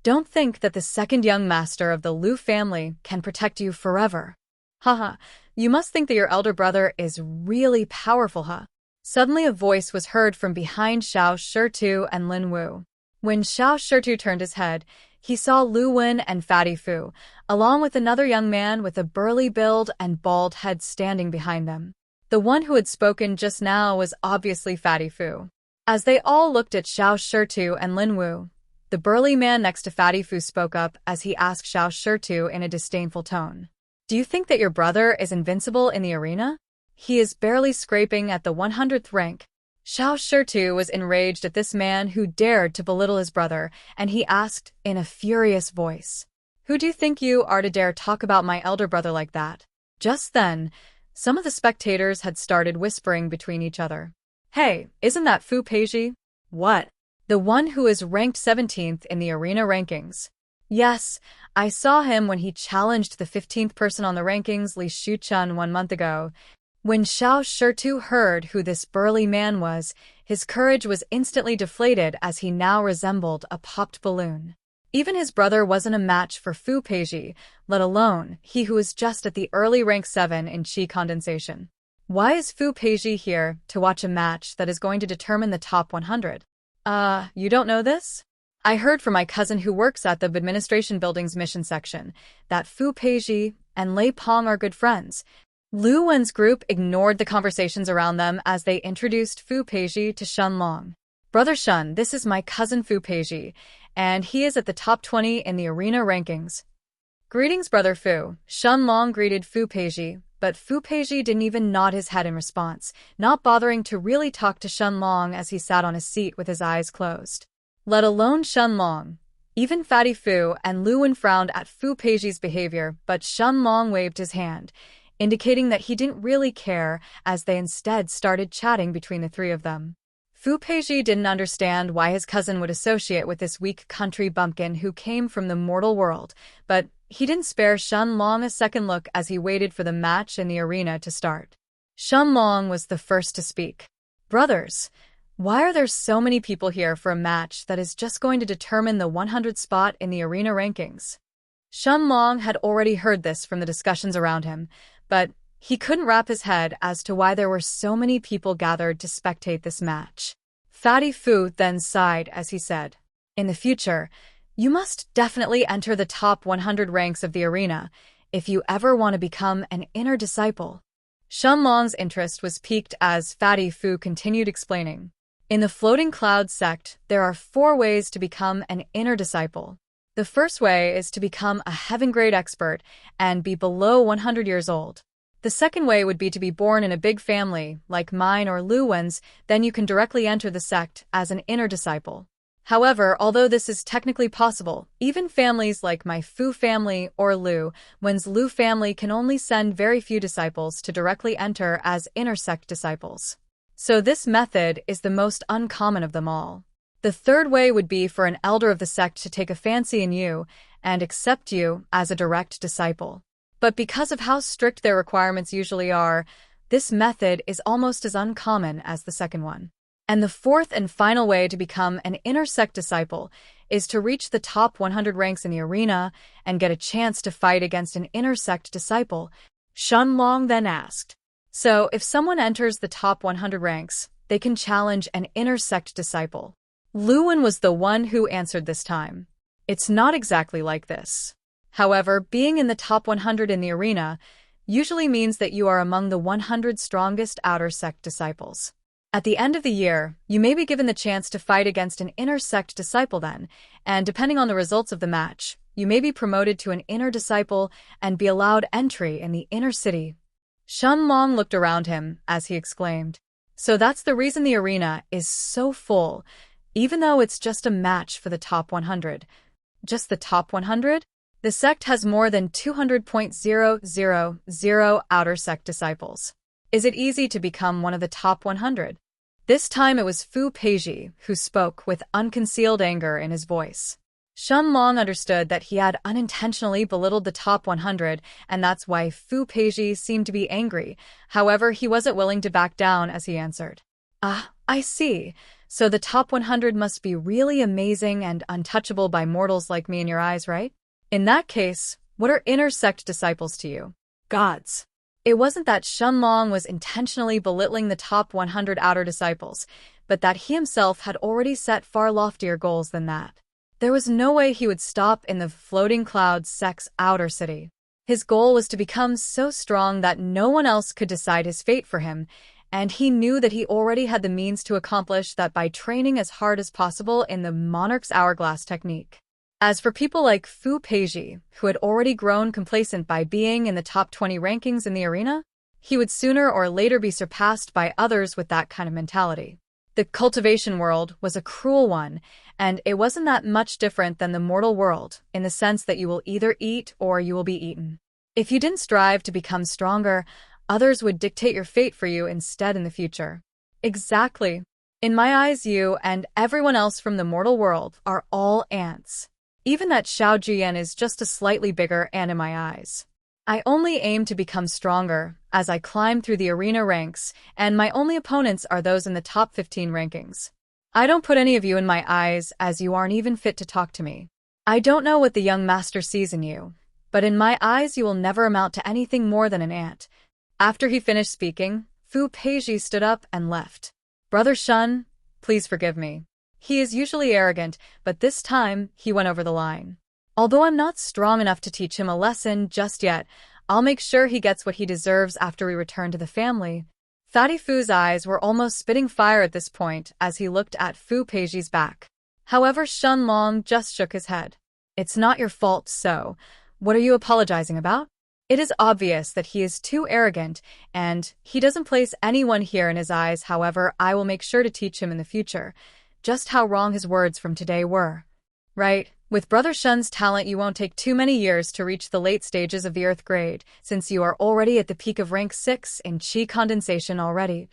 don't think that the second young master of the Lu family can protect you forever. Haha, you must think that your elder brother is really powerful, huh?" Suddenly a voice was heard from behind Xiao Shitu and Lin Wu. When Xiao Shitu turned his head, he saw Lu Wen and Fatty Fu, along with another young man with a burly build and bald head standing behind them. The one who had spoken just now was obviously Fatty Fu. As they all looked at Xiao Shitu and Lin Wu, the burly man next to Fatty Fu spoke up as he asked Xiao Shitu in a disdainful tone, "Do you think that your brother is invincible in the arena? He is barely scraping at the 100th rank." Xiao Shitu was enraged at this man who dared to belittle his brother, and he asked in a furious voice, "Who do you think you are to dare talk about my elder brother like that?" Just then, some of the spectators had started whispering between each other, "Hey, isn't that Fu Peiji?" "What? The one who is ranked 17th in the arena rankings?" "Yes, I saw him when he challenged the 15th person on the rankings, Li Shuchun, 1 month ago. When Xiao Shitu heard who this burly man was, his courage was instantly deflated as he now resembled a popped balloon. Even his brother wasn't a match for Fu Peiji, let alone he who was just at the early rank 7 in Qi condensation. Why is Fu Peiji here to watch a match that is going to determine the top 100? You don't know this? I heard from my cousin who works at the administration building's mission section that Fu Peiji and Lei Pong are good friends. Lu Wen's group ignored the conversations around them as they introduced Fu Peiji to Shun Long. Brother Shun, this is my cousin Fu Peiji, and he is at the top 20 in the arena rankings. Greetings, Brother Fu. Shun Long greeted Fu Peiji, but Fu Peiji didn't even nod his head in response, not bothering to really talk to Shun Long as he sat on a seat with his eyes closed. Let alone Shun Long. Even Fatty Fu and Lu Wen frowned at Fu Peiji's behavior, but Shun Long waved his hand, indicating that he didn't really care, as they instead started chatting between the three of them. Fu Peiji didn't understand why his cousin would associate with this weak country bumpkin who came from the mortal world, but he didn't spare Shun Long a second look as he waited for the match in the arena to start. Shun Long was the first to speak. Brothers, why are there so many people here for a match that is just going to determine the 100th spot in the arena rankings? Shun Long had already heard this from the discussions around him, but he couldn't wrap his head as to why there were so many people gathered to spectate this match. Fatty Fu then sighed as he said, "In the future, you must definitely enter the top 100 ranks of the arena if you ever want to become an inner disciple." Shun Long's interest was piqued as Fatty Fu continued explaining. In the Floating Cloud sect, there are 4 ways to become an inner disciple. The first way is to become a heaven-grade expert and be below 100 years old. The second way would be to be born in a big family, like mine or Lu Wen's, then you can directly enter the sect as an inner disciple. However, although this is technically possible, even families like my Fu family or Lu Wen's Lu family can only send very few disciples to directly enter as inner sect disciples. So this method is the most uncommon of them all. The third way would be for an elder of the sect to take a fancy in you and accept you as a direct disciple. But because of how strict their requirements usually are, this method is almost as uncommon as the second one. And the fourth and final way to become an inner sect disciple is to reach the top 100 ranks in the arena and get a chance to fight against an inner sect disciple. Shun Long then asked, "So if someone enters the top 100 ranks, they can challenge an inner sect disciple?" Lu Wen was the one who answered this time. It's not exactly like this. However, being in the top 100 in the arena usually means that you are among the 100 strongest outer sect disciples. At the end of the year, you may be given the chance to fight against an inner sect disciple then, and depending on the results of the match, you may be promoted to an inner disciple and be allowed entry in the inner city. Shun Long looked around him as he exclaimed, "So that's the reason the arena is so full, even though it's just a match for the top 100. Just the top 100? The sect has more than 200,000 outer sect disciples. Is it easy to become one of the top 100? This time it was Fu Peiji who spoke with unconcealed anger in his voice. Shun Long understood that he had unintentionally belittled the top 100, and that's why Fu Peiji seemed to be angry. However, he wasn't willing to back down as he answered. I see. So the top 100 must be really amazing and untouchable by mortals like me in your eyes, right? In that case, what are inner sect disciples to you? Gods. It wasn't that Shun Long was intentionally belittling the top 100 outer disciples, but that he himself had already set far loftier goals than that. There was no way he would stop in the Floating Cloud sect's outer city. His goal was to become so strong that no one else could decide his fate for him, and he knew that he already had the means to accomplish that by training as hard as possible in the Monarch's Hourglass technique. As for people like Fu Peiji, who had already grown complacent by being in the top 20 rankings in the arena, he would sooner or later be surpassed by others with that kind of mentality. The cultivation world was a cruel one, and it wasn't that much different than the mortal world, in the sense that you will either eat or you will be eaten. If you didn't strive to become stronger, others would dictate your fate for you instead in the future. Exactly. In my eyes, you and everyone else from the mortal world are all ants. Even that Xiao Jian is just a slightly bigger ant in my eyes. I only aim to become stronger as I climb through the arena ranks, and my only opponents are those in the top 15 rankings. I don't put any of you in my eyes as you aren't even fit to talk to me. I don't know what the young master sees in you, but in my eyes you will never amount to anything more than an ant." After he finished speaking, Fu Peiji stood up and left. "Brother Shun, please forgive me." He is usually arrogant, but this time he went over the line. "Although I'm not strong enough to teach him a lesson just yet, I'll make sure he gets what he deserves after we return to the family." Fatty Fu's eyes were almost spitting fire at this point as he looked at Fu Peiji's back. However, Shun Long just shook his head. "It's not your fault, so what are you apologizing about? It is obvious that he is too arrogant, and he doesn't place anyone here in his eyes. However, I will make sure to teach him in the future just how wrong his words from today were. Right? With Brother Shun's talent, you won't take too many years to reach the late stages of the Earth grade, since you are already at the peak of rank 6 in Qi condensation already."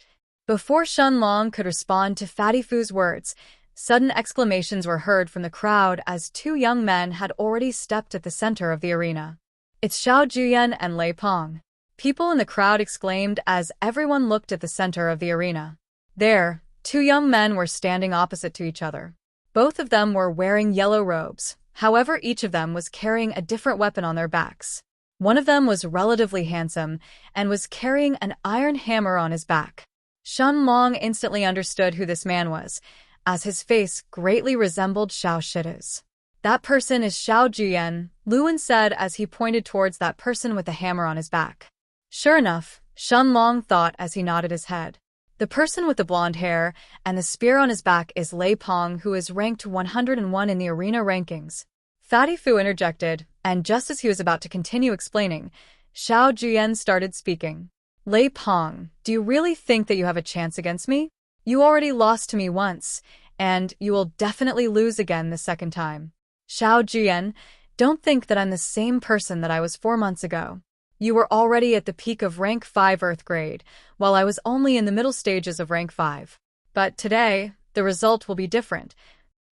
Before Shun Long could respond to Fatty Fu's words, sudden exclamations were heard from the crowd as two young men had already stepped at the center of the arena. "It's Xiao Juyan and Lei Pong." People in the crowd exclaimed as everyone looked at the center of the arena. There, two young men were standing opposite to each other. Both of them were wearing yellow robes, however each of them was carrying a different weapon on their backs. One of them was relatively handsome and was carrying an iron hammer on his back. Shun Long instantly understood who this man was, as his face greatly resembled Xiao Shida's. "That person is Xiao Juyan," Luan said as he pointed towards that person with the hammer on his back. Sure enough, Shun Long thought as he nodded his head. The person with the blonde hair and the spear on his back is Lei Pong, who is ranked 101 in the arena rankings. Fatty Fu interjected, and just as he was about to continue explaining, Xiao Juyan started speaking. "Lei Pong, do you really think that you have a chance against me? You already lost to me once, and you will definitely lose again the second time. Xiao Juyan, don't think that I'm the same person that I was 4 months ago. You were already at the peak of rank 5 Earth grade, while I was only in the middle stages of rank 5. But today, the result will be different."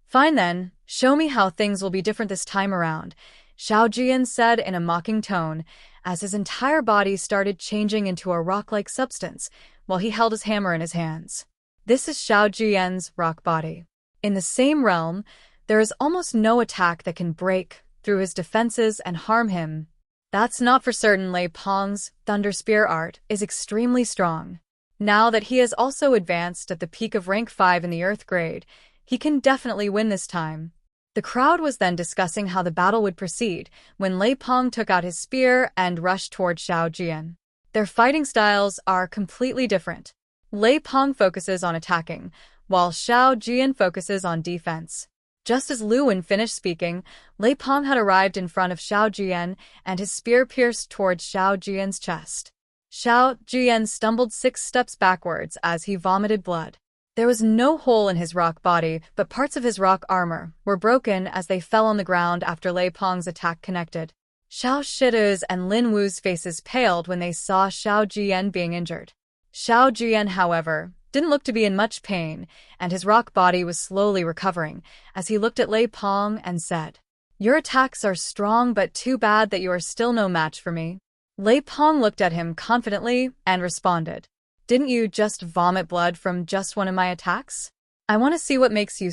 "Fine then, show me how things will be different this time around," Xiao Juyan said in a mocking tone, as his entire body started changing into a rock-like substance, while he held his hammer in his hands. This is Xiao Juyan's rock body. In the same realm, there is almost no attack that can break through his defenses and harm him. That's not for certain. Lei Pong's Thunder Spear art is extremely strong. Now that he has also advanced at the peak of rank 5 in the Earth grade, he can definitely win this time. The crowd was then discussing how the battle would proceed when Lei Pong took out his spear and rushed toward Xiao Juyan. Their fighting styles are completely different. Lei Pong focuses on attacking, while Xiao Juyan focuses on defense. Just as Luan finished speaking, Lei Pong had arrived in front of Xiao Juyan, and his spear pierced towards Xiao Juyan's chest. Xiao Juyan stumbled 6 steps backwards as he vomited blood. There was no hole in his rock body, but parts of his rock armor were broken as they fell on the ground after Lei Pong's attack connected. Xiao Shida's and Lin Wu's faces paled when they saw Xiao Juyan being injured. Xiao Juyan, however, didn't look to be in much pain, and his rock body was slowly recovering as he looked at Lei Pong and said, "Your attacks are strong, but too bad that you are still no match for me." Lei Pong looked at him confidently and responded, "Didn't you just vomit blood from just one of my attacks? I want to see what makes you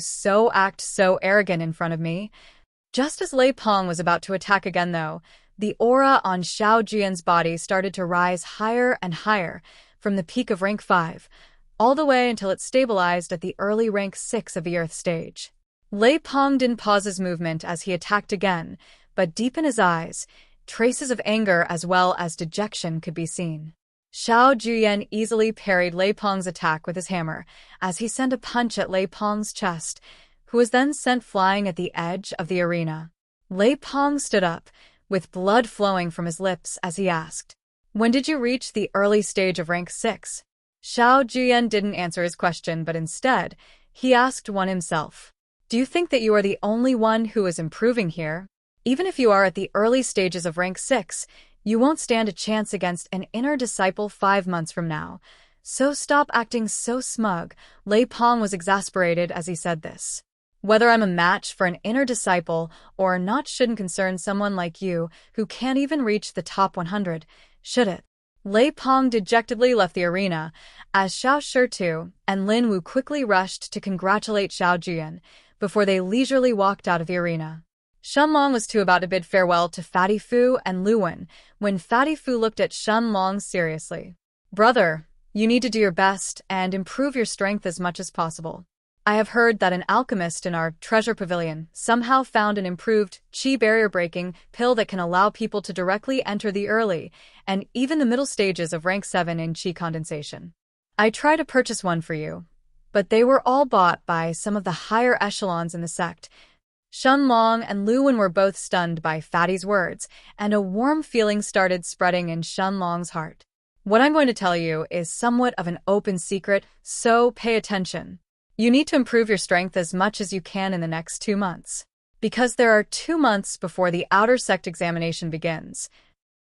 act so arrogant in front of me." Just as Lei Pong was about to attack again though, the aura on Xiao Juyan's body started to rise higher and higher from the peak of rank 5, all the way until it stabilized at the early rank 6 of the Earth stage. Lei Pong didn't pause his movement as he attacked again, but deep in his eyes, traces of anger as well as dejection could be seen. Xiao Juyan easily parried Lei Pong's attack with his hammer as he sent a punch at Lei Pong's chest, who was then sent flying at the edge of the arena. Lei Pong stood up, with blood flowing from his lips as he asked, "When did you reach the early stage of rank 6? Xiao Juyan didn't answer his question, but instead, he asked one himself. "Do you think that you are the only one who is improving here? Even if you are at the early stages of rank 6, you won't stand a chance against an inner disciple 5 months from now. So stop acting so smug." Lei Pong was exasperated as he said this. Whether I'm a match for an inner disciple or not shouldn't concern someone like you who can't even reach the top 100, should it? Lei Peng dejectedly left the arena, as Xiao Shitu and Lin Wu quickly rushed to congratulate Xiao Jian before they leisurely walked out of the arena. Shun Long was too about to bid farewell to Fatty Fu and Lu Wen when Fatty Fu looked at Shun Long seriously. "Brother, you need to do your best and improve your strength as much as possible. I have heard that an alchemist in our treasure pavilion somehow found an improved qi barrier-breaking pill that can allow people to directly enter the early and even the middle stages of rank 7 in qi condensation. I tried to purchase one for you, but they were all bought by some of the higher echelons in the sect." Shun Long and Lu Wen were both stunned by Fatty's words, and a warm feeling started spreading in Shun Long's heart. "What I'm going to tell you is somewhat of an open secret, so pay attention. You need to improve your strength as much as you can in the next 2 months. Because there are 2 months before the outer sect examination begins,